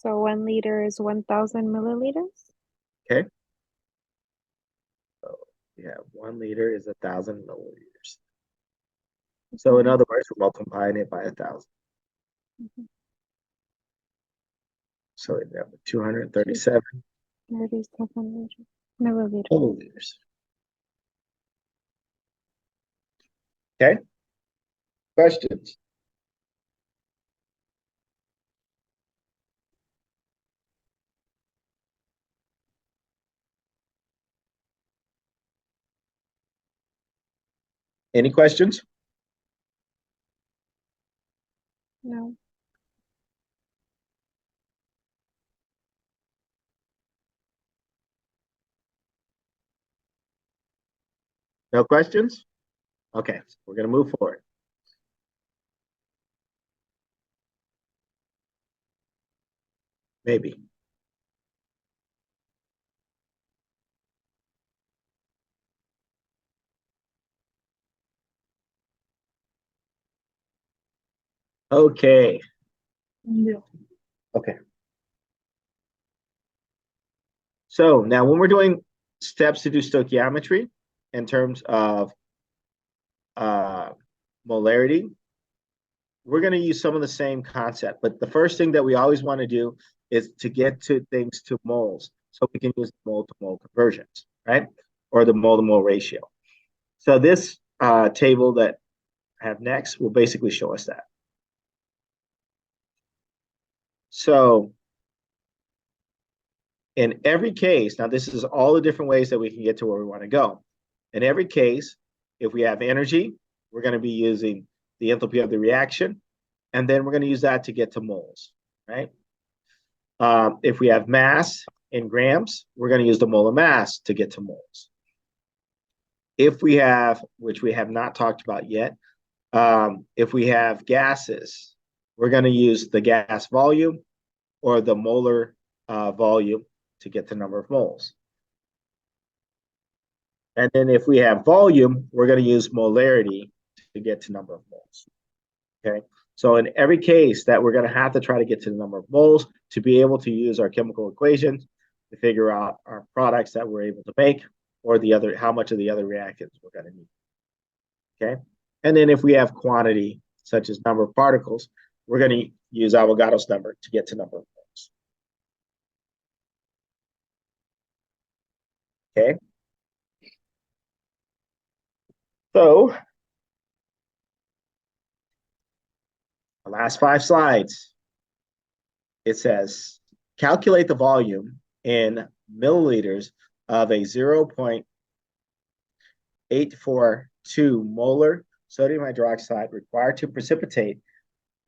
So 1 liter is 1,000 milliliters? Okay. So yeah, 1 liter is 1,000 milliliters. So in other words, we're multiplying it by 1,000. So we have 237 37 milliliters. milliliters. Okay. Questions? Any questions? No. No questions? Okay, so we're going to move forward. Maybe. Okay. No. Okay. So now when we're doing steps to do stoichiometry in terms of molarity, we're going to use some of the same concept. But the first thing that we always want to do is to get to things to moles so we can use mole-to-mole conversions, right? Or the mole-to-mole ratio. So this table that I have next will basically show us that. So in every case, now this is all the different ways that we can get to where we want to go. In every case, if we have energy, we're going to be using the enthalpy of the reaction, and then we're going to use that to get to moles, right? If we have mass in grams, we're going to use the molar mass to get to moles. If we have, which we have not talked about yet, if we have gases, we're going to use the gas volume or the molar volume to get the number of moles. And then if we have volume, we're going to use molarity to get to number of moles. Okay. So in every case that we're going to have to try to get to the number of moles to be able to use our chemical equations to figure out our products that we're able to make or the other, how much of the other reactants we're going to need. Okay. And then if we have quantity, such as number of particles, we're going to use Avogadro's number to get to number of moles. Okay. So the last 5 slides, it says calculate the volume in milliliters of a 0.842 molar sodium hydroxide required to precipitate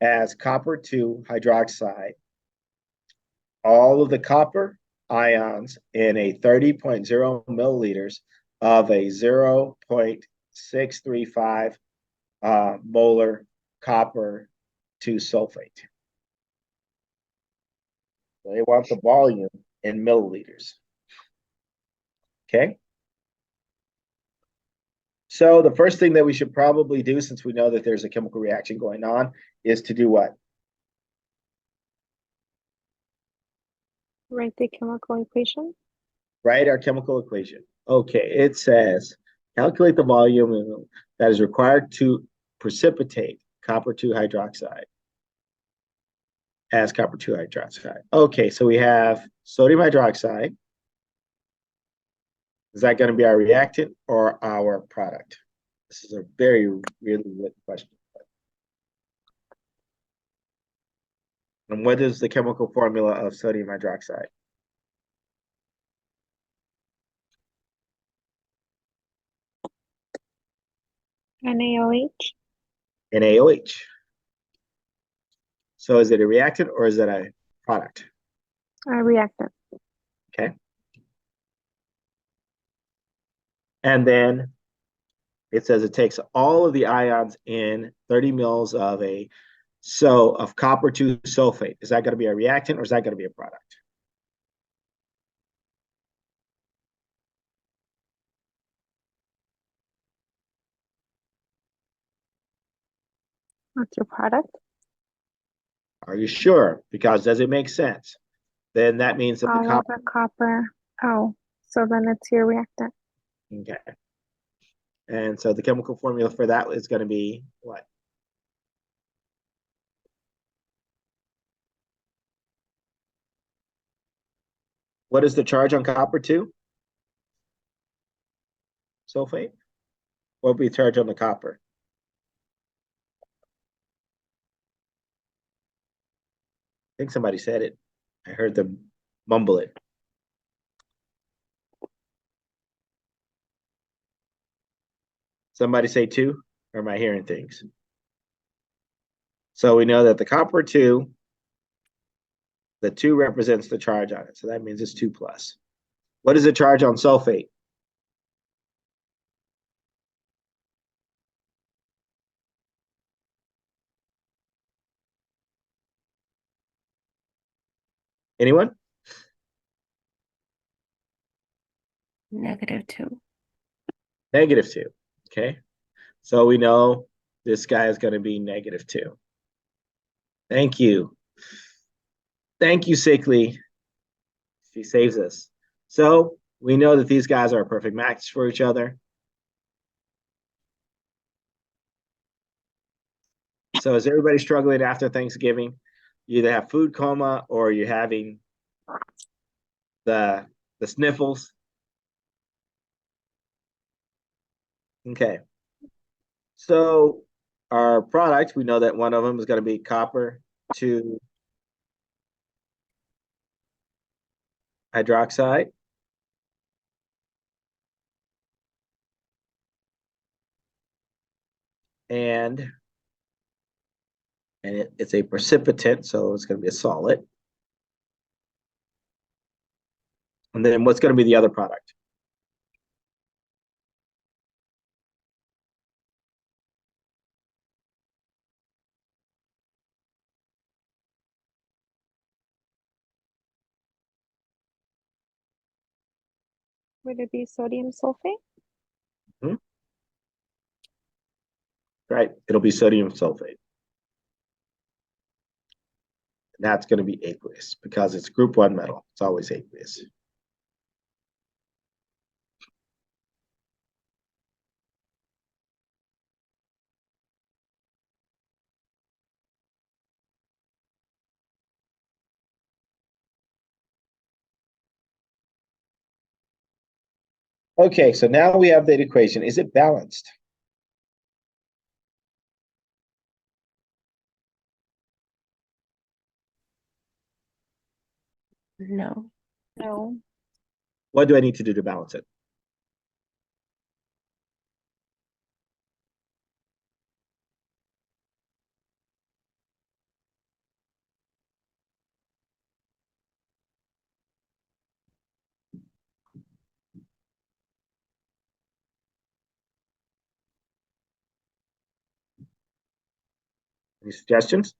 as copper 2 hydroxide all of the copper ions in a 30.0 milliliters of a 0.635 molar copper to sulfate. So they want the volume in milliliters. Okay. So the first thing that we should probably do, since we know that there's a chemical reaction going on, is to do what? Write the chemical equation. Write our chemical equation. Okay, it says calculate the volume that is required to precipitate copper 2 hydroxide as copper 2 hydroxide. Okay, so we have sodium hydroxide. Is that going to be our reactant or our product? This is a very really good question. And what is the chemical formula of sodium hydroxide? NaOH. NaOH. So is it a reactant or is it a product? A reactant. Okay. And then it says it takes all of the ions in 30 mils of copper 2 sulfate. Is that going to be a reactant or is that going to be a product? What's your product? Are you sure? Because does it make sense? Then that means that the All of copper. the copper. Oh, so then it's your reactant. Okay. And so the chemical formula for that is going to be what? What is the charge on copper 2 sulfate? What would be the charge on the copper? I think somebody said it. I heard them mumble it. Somebody say 2, or am I hearing things? So we know that the copper 2, the 2 represents the charge on it. So that means it's 2 plus. What is the charge on sulfate? Anyone? -2. -2. Okay. So we know this guy is going to be -2. Thank you. Thank you, Sickly. She saves us. So we know that these guys are a perfect match for each other. So is everybody struggling after Thanksgiving? You either have food coma or you're having the sniffles. Okay. So our product, we know that one of them is going to be copper 2 hydroxide. And it's a precipitant, so it's going to be a solid. And then what's going to be the other product? Would it be sodium sulfate? Hmm? Right, it'll be sodium sulfate. And that's going to be aqueous because it's group 1 metal. It's always aqueous. Okay, so now we have that equation. Is it balanced? No. No. What do I need to do to balance it? Any suggestions?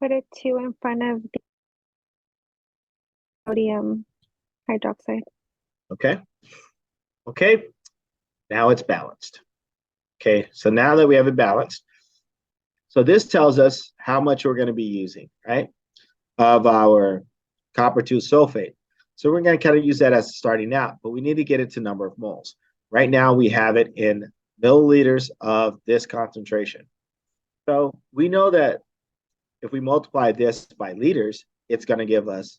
Put a 2 in front of the sodium hydroxide. Okay. Okay. Now it's balanced. Okay. So now that we have it balanced, so this tells us how much we're going to be using, right, of our copper 2 sulfate. So we're going to kind of use that as starting out, but we need to get it to number of moles. Right now we have it in milliliters of this concentration. So we know that if we multiply this by liters, it's going to give us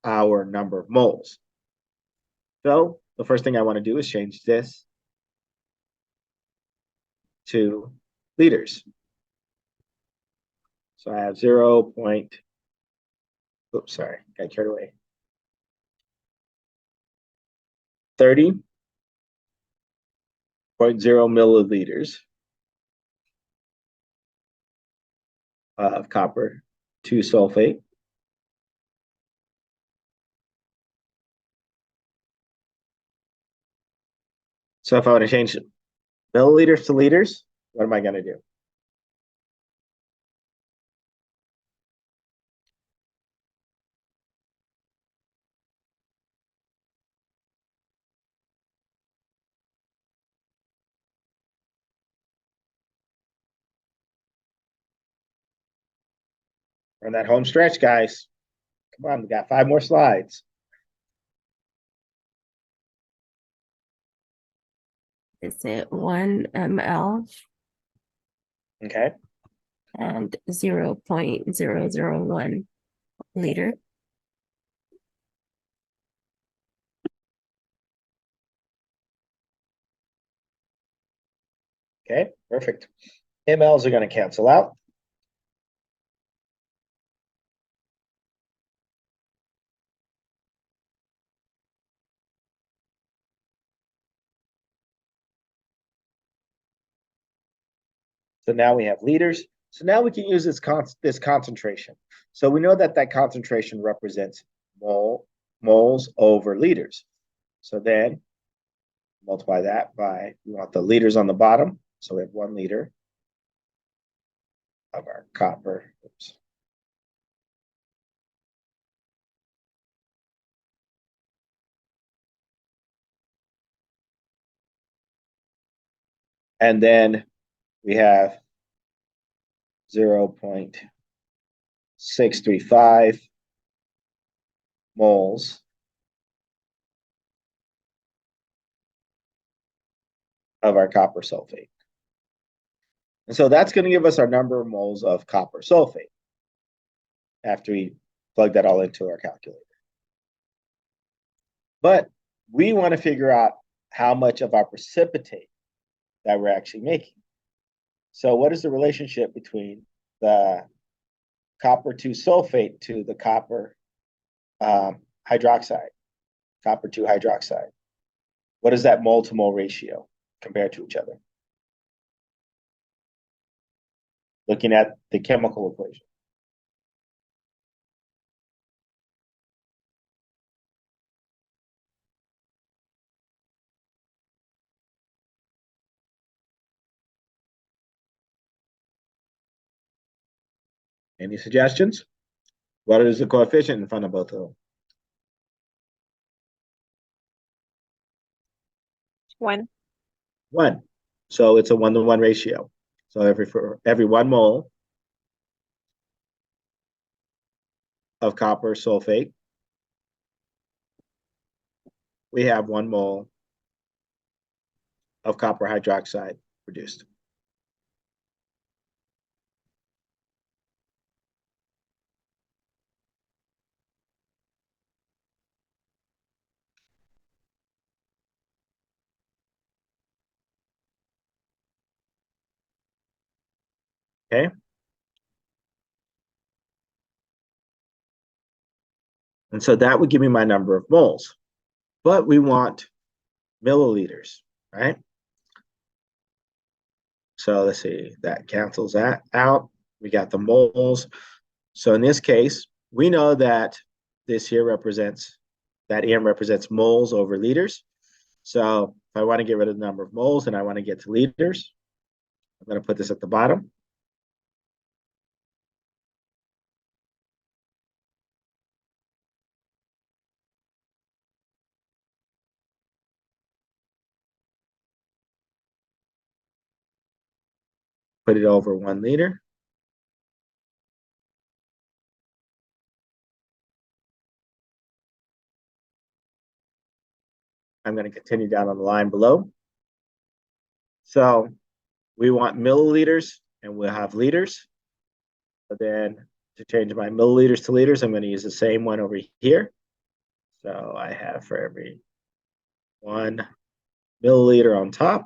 our number of moles. So the first thing I want to do is change this to liters. So I have 0. Oops, sorry, got carried away. 30.0 milliliters of copper 2 sulfate. So if I want to change milliliters to liters, what am I going to do? On that home stretch, guys. Come on, we got 5 more slides. Is it 1 ml Okay. and 0.001 liter? Okay, perfect. MLs are going to cancel out. So now we have liters. So now we can use this concentration. So we know that that concentration represents moles over liters. So then multiply that by, we want the liters on the bottom. So we have 1 liter of our copper. Oops. And then we have 0.635 moles of our copper sulfate. And so that's going to give us our number of moles of copper sulfate after we plug that all into our calculator. But we want to figure out how much of our precipitate that we're actually making. So what is the relationship between the copper 2 sulfate to the copper hydroxide, copper 2 hydroxide? What is that mole to mole ratio compared to each other? Looking at the chemical equation. Any suggestions? What is the coefficient in front of both of them? 1. 1. So it's a 1-to-1 ratio. So for every 1 mole of copper sulfate, we have 1 mole of copper hydroxide produced. Okay. And so that would give me my number of moles. But we want milliliters, right? So let's see, that cancels that out. We got the moles. So in this case, we know that this here represents, that M represents moles over liters. So if I want to get rid of the number of moles and I want to get to liters, I'm going to put this at the bottom. put it over 1 liter. I'm going to continue down on the line below. So we want milliliters and we'll have liters. But then to change my milliliters to liters, I'm going to use the same one over here. So I have for every 1 milliliter on top,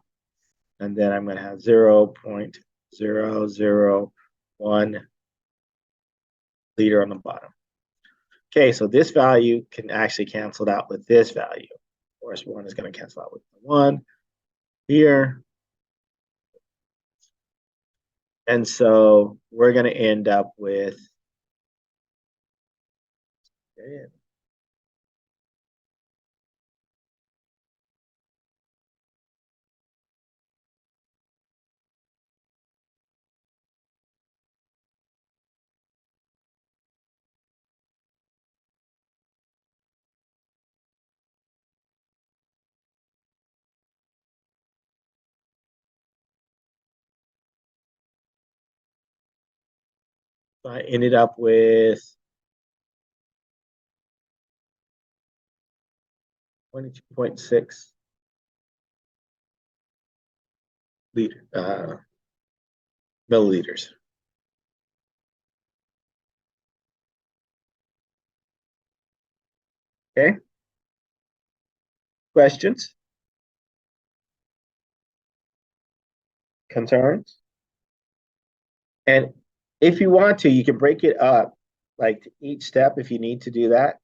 and then I'm going to have 0.001 liter on the bottom. Okay, so this value can actually cancel out with this value. Of course, 1 is going to cancel out with 1 here. And so we're going to end up with I ended up with 22.6 milliliters. Okay. Questions? Concerns? And if you want to, you can break it up like each step if you need to do that.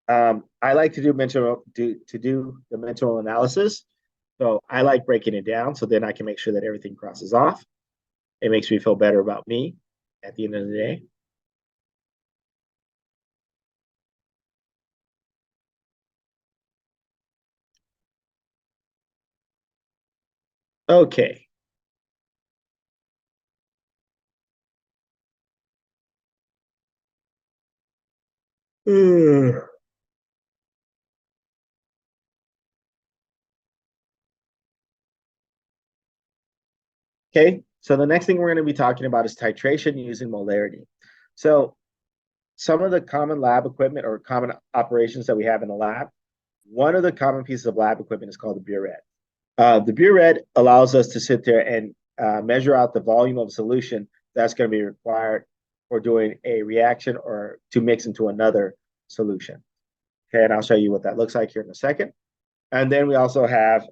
I like to do the mental analysis. So I like breaking it down so then I can make sure that everything crosses off. It makes me feel better about me at the end of the day. Okay. Okay, so the next thing we're going to be talking about is titration using molarity. So some of the common lab equipment or common operations that we have in the lab, one of the common pieces of lab equipment is called the burette. The burette allows us to sit there and measure out the volume of solution that's going to be required for doing a reaction or to mix into another solution. Okay, and I'll show you what that looks like here in a second. And then we also have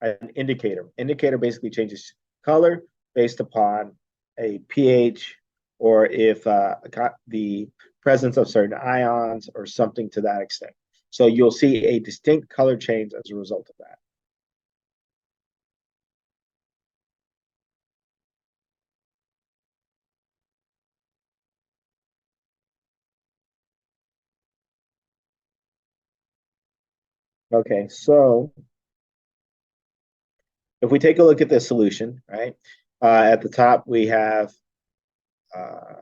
an indicator. Indicator basically changes color based upon a pH or if the presence of certain ions or something to that extent. So you'll see a distinct color change as a result of that. Okay, so if we take a look at this solution, right, at the top we have, I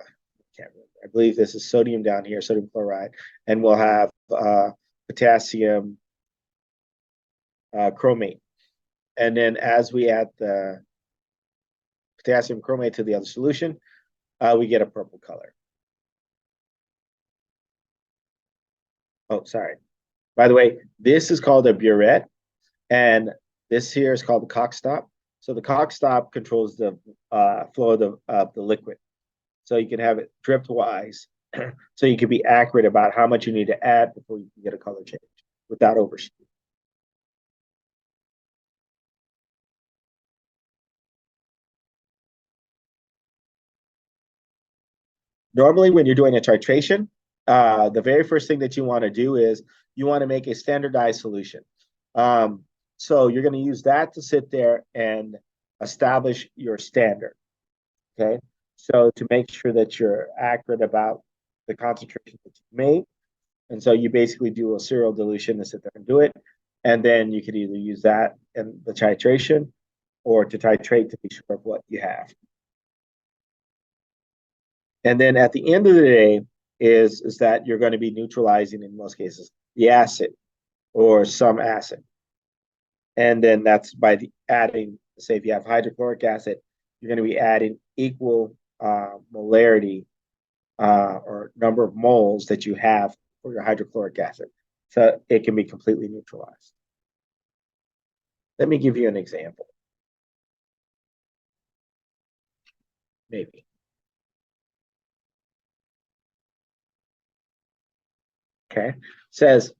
believe this is sodium down here, sodium chloride, and we'll have potassium chromate. And then as we add the potassium chromate to the other solution, we get a purple color. Oh, sorry. By the way, this is called a burette, and this here is called the cock stop. So the cock stop controls the flow of the liquid. So you can have it drift-wise, so you can be accurate about how much you need to add before you can get a color change without overshooting. Normally, when you're doing a titration, the very first thing that you want to do is you want to make a standardized solution. So you're going to use that to sit there and establish your standard. Okay, so to make sure that you're accurate about the concentration that you made, and so you basically do a serial dilution to sit there and do it, and then you could either use that in the titration or to titrate to be sure of what you have. And then at the end of the day is that you're going to be neutralizing, in most cases, the acid or some acid. And then that's by adding, say if you have hydrochloric acid, you're going to be adding equal molarity or number of moles that you have for your hydrochloric acid. So it can be completely neutralized. Let me give you an example. Maybe. Okay. It says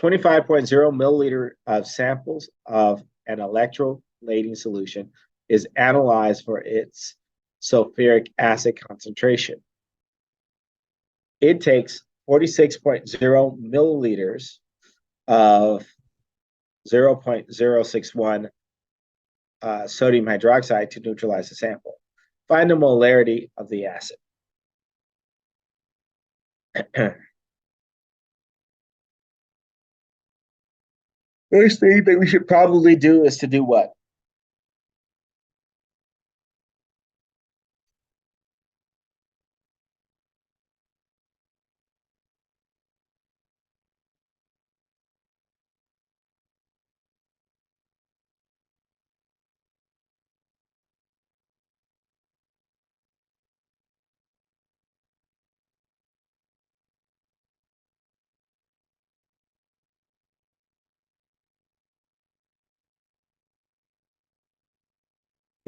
25.0 milliliter of samples of an electroplating solution is analyzed for its sulfuric acid concentration. It takes 46.0 milliliters of 0.061 sodium hydroxide to neutralize the sample. Find the molarity of the acid. First thing that we should probably do is to do what?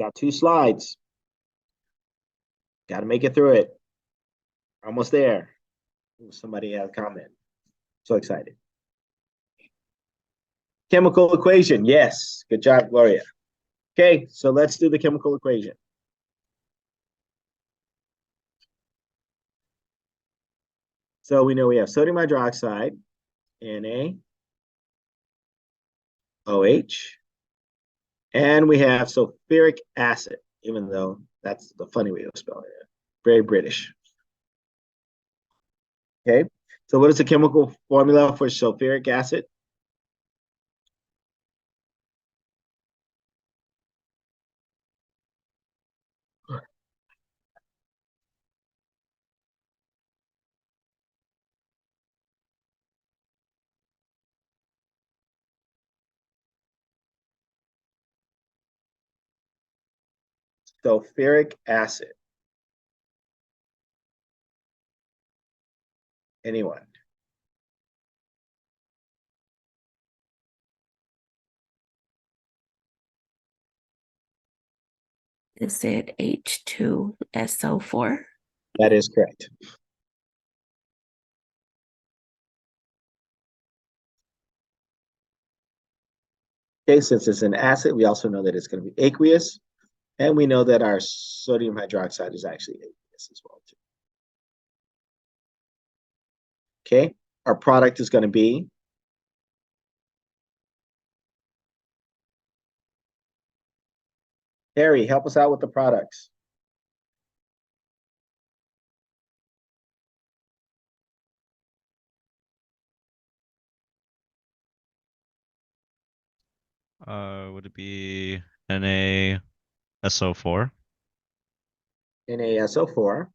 Got 2 slides. Got to make it through it. Almost there. Ooh, somebody had a comment. So excited. Chemical equation. Yes. Good job, Gloria. Okay, so let's do the chemical equation. So we know we have sodium hydroxide, NaOH, and we have sulfuric acid, even though that's the funny way of spelling it. Very British. Okay, so what is the chemical formula for sulfuric acid? Sulfuric acid. Anyone? Is it H2SO4? That is correct. Okay, since it's an acid, we also know that it's going to be aqueous, and we know that our sodium hydroxide is actually aqueous as well, too. Okay, our product is going to be Harry, help us out with the products. Would it be NaSO4 NaSO4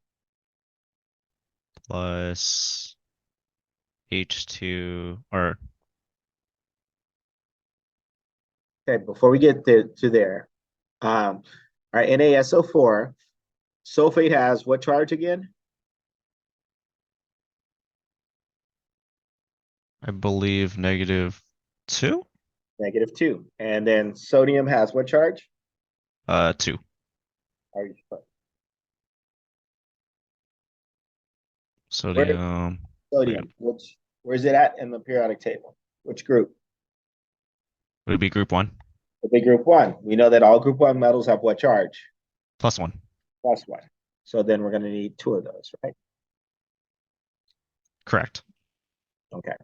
plus H2 or Okay, before we get to there, our NaSO4 sulfate has what charge again? I believe -2? -2. And then sodium has what charge? 2. Are you sure? Sodium. Sodium. Where is it at in the periodic table? Which group? Would it be group 1? The big group 1. We know that all group 1 metals have what charge? +1. +1. So then we're going to need 2 of those, right? Correct. Okay.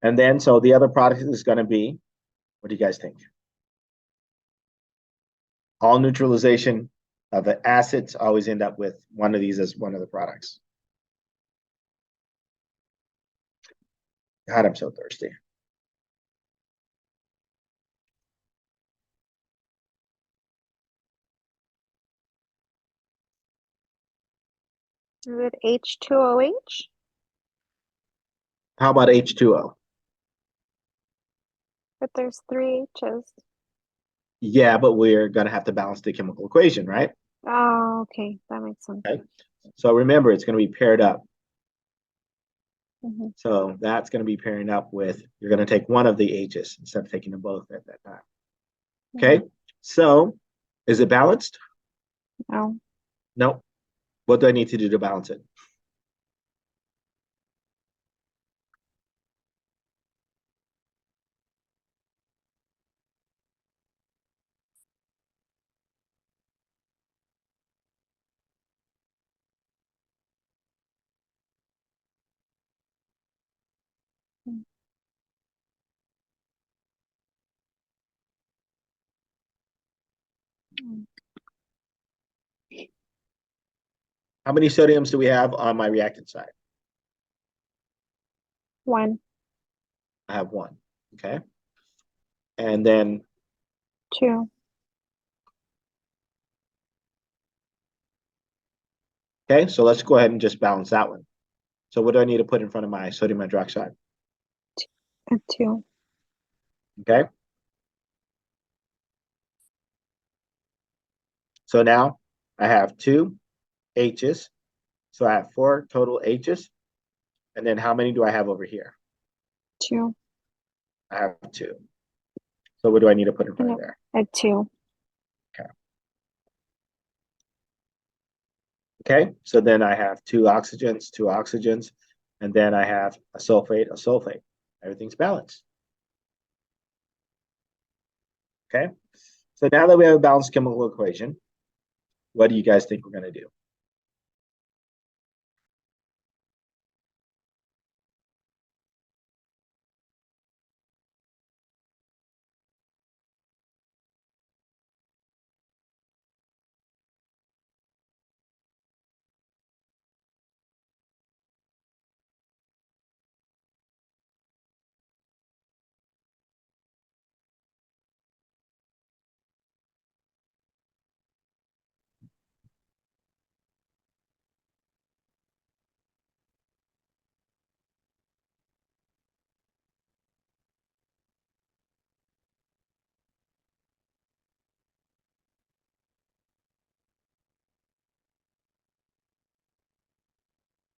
And then, so the other product is going to be, what do you guys think? All neutralization of the acids always end up with one of these as one of the products. God, I'm so thirsty. Is it H2OH? How about H2O? But there's 3 H's. Yeah, but we're going to have to balance the chemical equation, right? Oh, okay. That makes sense. Okay. So remember, it's going to be paired up. Hmm. So that's going to be pairing up with, you're going to take one of the H's instead of taking them both at that time. Okay. So is it balanced? No. No. What do I need to do to balance it? Mm. How many sodiums do we have on my reactant side? 1, I have one. Okay. And then, 2, okay, so let's go ahead and just balance that one. So what do I need to put in front of my sodium hydroxide? and 2. Okay. So now I have two H's. So I have four total H's. And then how many do I have over here? 2. I have two. So what do I need to put in front of No, there? at 2. Okay. So then I have two oxygens, and then I have a sulfate. Everything's balanced. Okay. So now that we have a balanced chemical equation, what do you guys think we're going to do?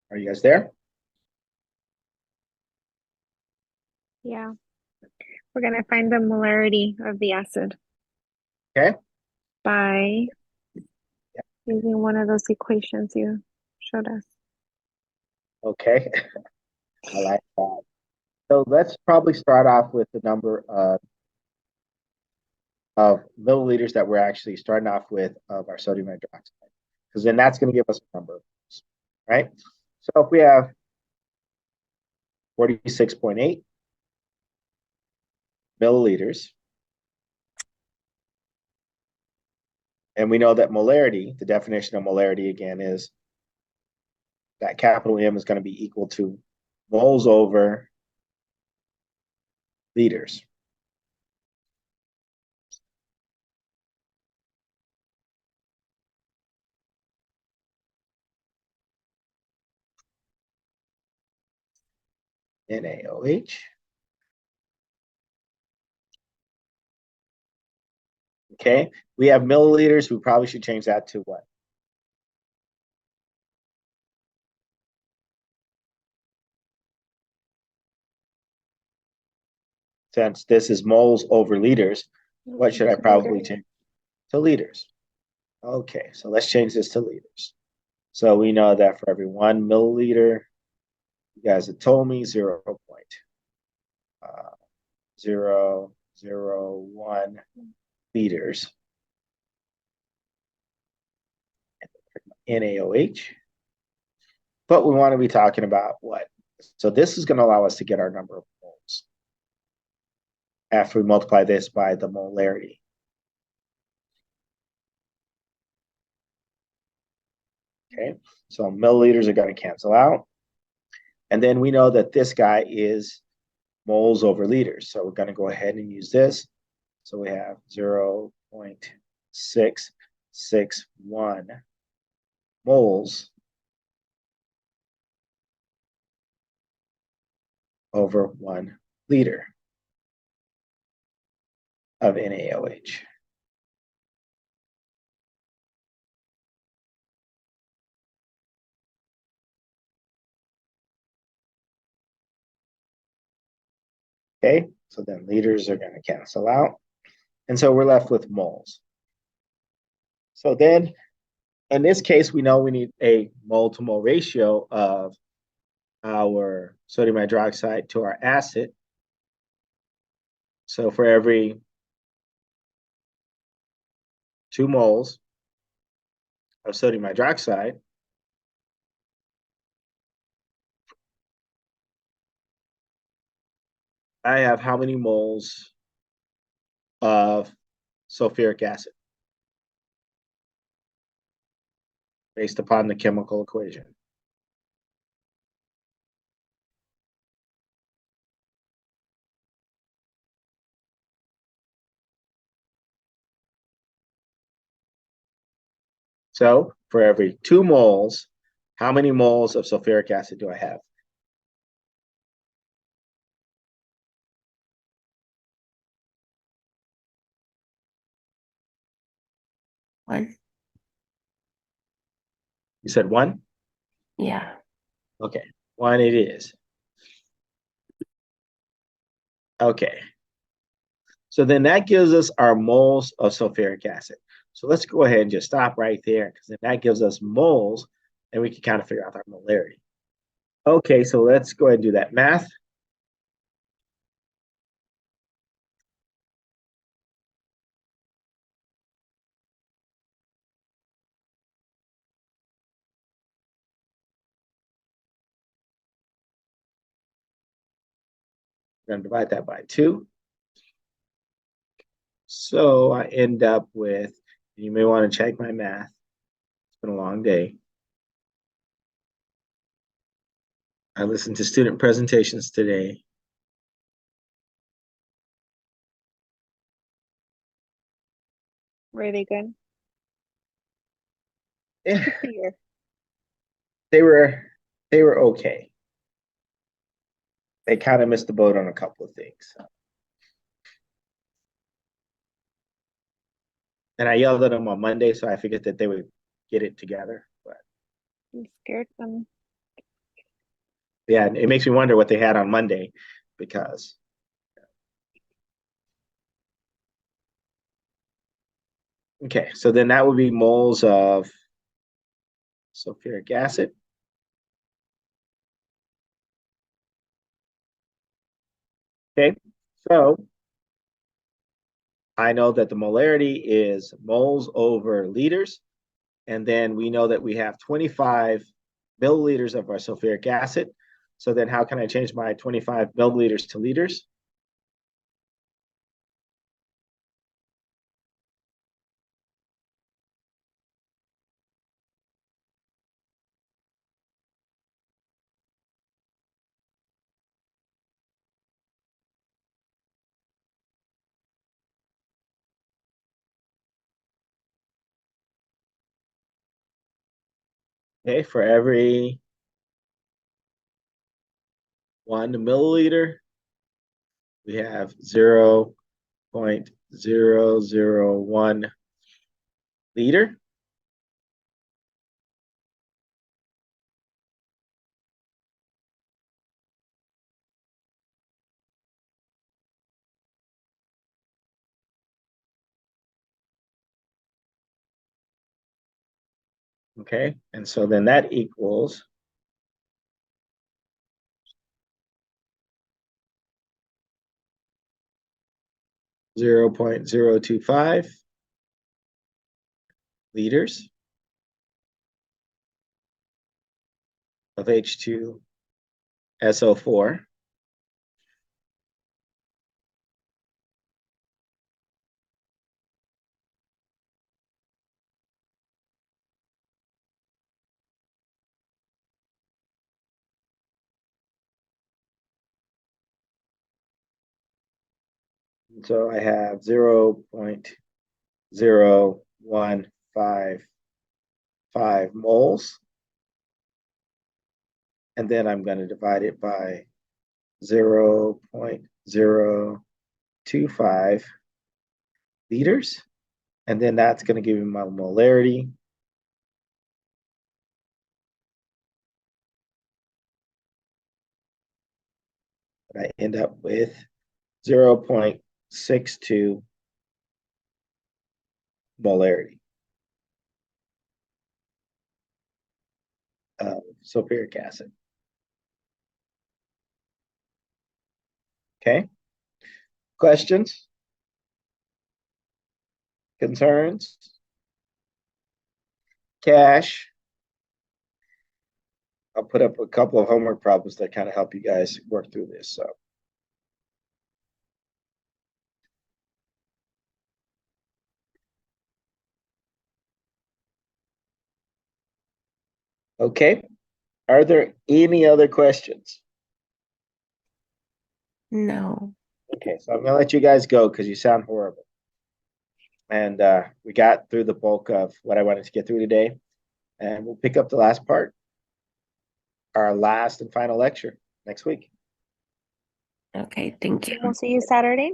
Are you guys there? Yeah. We're going to find the molarity of the acid Okay. by using one of those equations you showed us. Okay. I like that. So let's probably start off with the number of milliliters that we're actually starting off with of our sodium hydroxide, because then that's going to give us a number, right? So if we have 46.8 milliliters, and we know that molarity, the definition of molarity again is that capital M is going to be equal to moles over liters. NaOH. Okay, we have milliliters. We probably should change that to what? Since this is moles over liters, what should I probably change to liters? Okay, so let's change this to liters. So we know that for every 1 milliliter, you guys have told me 0.001 liters NaOH. But we want to be talking about what? So this is going to allow us to get our number of moles after we multiply this by the molarity. Okay, so milliliters are going to cancel out. And then we know that this guy is moles over liters. So we're going to go ahead and use this. So we have 0.661 moles over 1 liter of NaOH. Okay, so then liters are going to cancel out. And so we're left with moles. So then in this case, we know we need a mole to mole ratio of our sodium hydroxide to our acid. So for every 2 moles of sodium hydroxide, I have how many moles of sulfuric acid based upon the chemical equation. So for every 2 moles, how many moles of sulfuric acid do I have? One. You said 1? Yeah. Okay, 1 it is. Okay. So then that gives us our moles of sulfuric acid. So let's go ahead and just stop right there, because then that gives us moles, and we can kind of figure out our molarity. Okay, so let's go ahead and do that math. We're going to divide that by 2. So I end up with, you may want to check my math. It's been a long day. I listened to student presentations today. Really good. Yeah, Good to hear. they were okay. They kind of missed the boat on a couple of things. And I yelled at them on Monday, so I figured that they would get it together. But I'm scared them. yeah, it makes me wonder what they had on Monday, because okay, so then that would be moles of sulfuric acid. Okay, so I know that the molarity is moles over liters, and then we know that we have 25 milliliters of our sulfuric acid. So then how can I change my 25 milliliters to liters? Okay, for every 1 milliliter, we have 0.001 liter. Okay, and so then that equals 0.025 liters of H2SO4. So I have 0.0155 moles. And then I'm going to divide it by 0.025 liters. And then that's going to give me my molarity. And I end up with 0.62 molarity of sulfuric acid. Okay. Questions? Concerns? Cash? I'll put up a couple of homework problems that kind of help you guys work through this. So. Okay. Are there any other questions? No. Okay, so I'm gonna let you guys go because you sound horrible. And we got through the bulk of what I wanted to get through today. And we'll pick up the last part, our last and final lecture next week. Okay, thank you. We'll see you Saturday.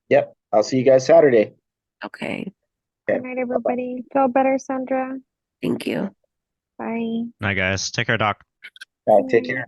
Yep, I'll see you guys Saturday. Okay, Okay. Good night, everybody. Feel better, Sandra. thank you. Bye. Night, guys. Take care, Doc. All right, take care.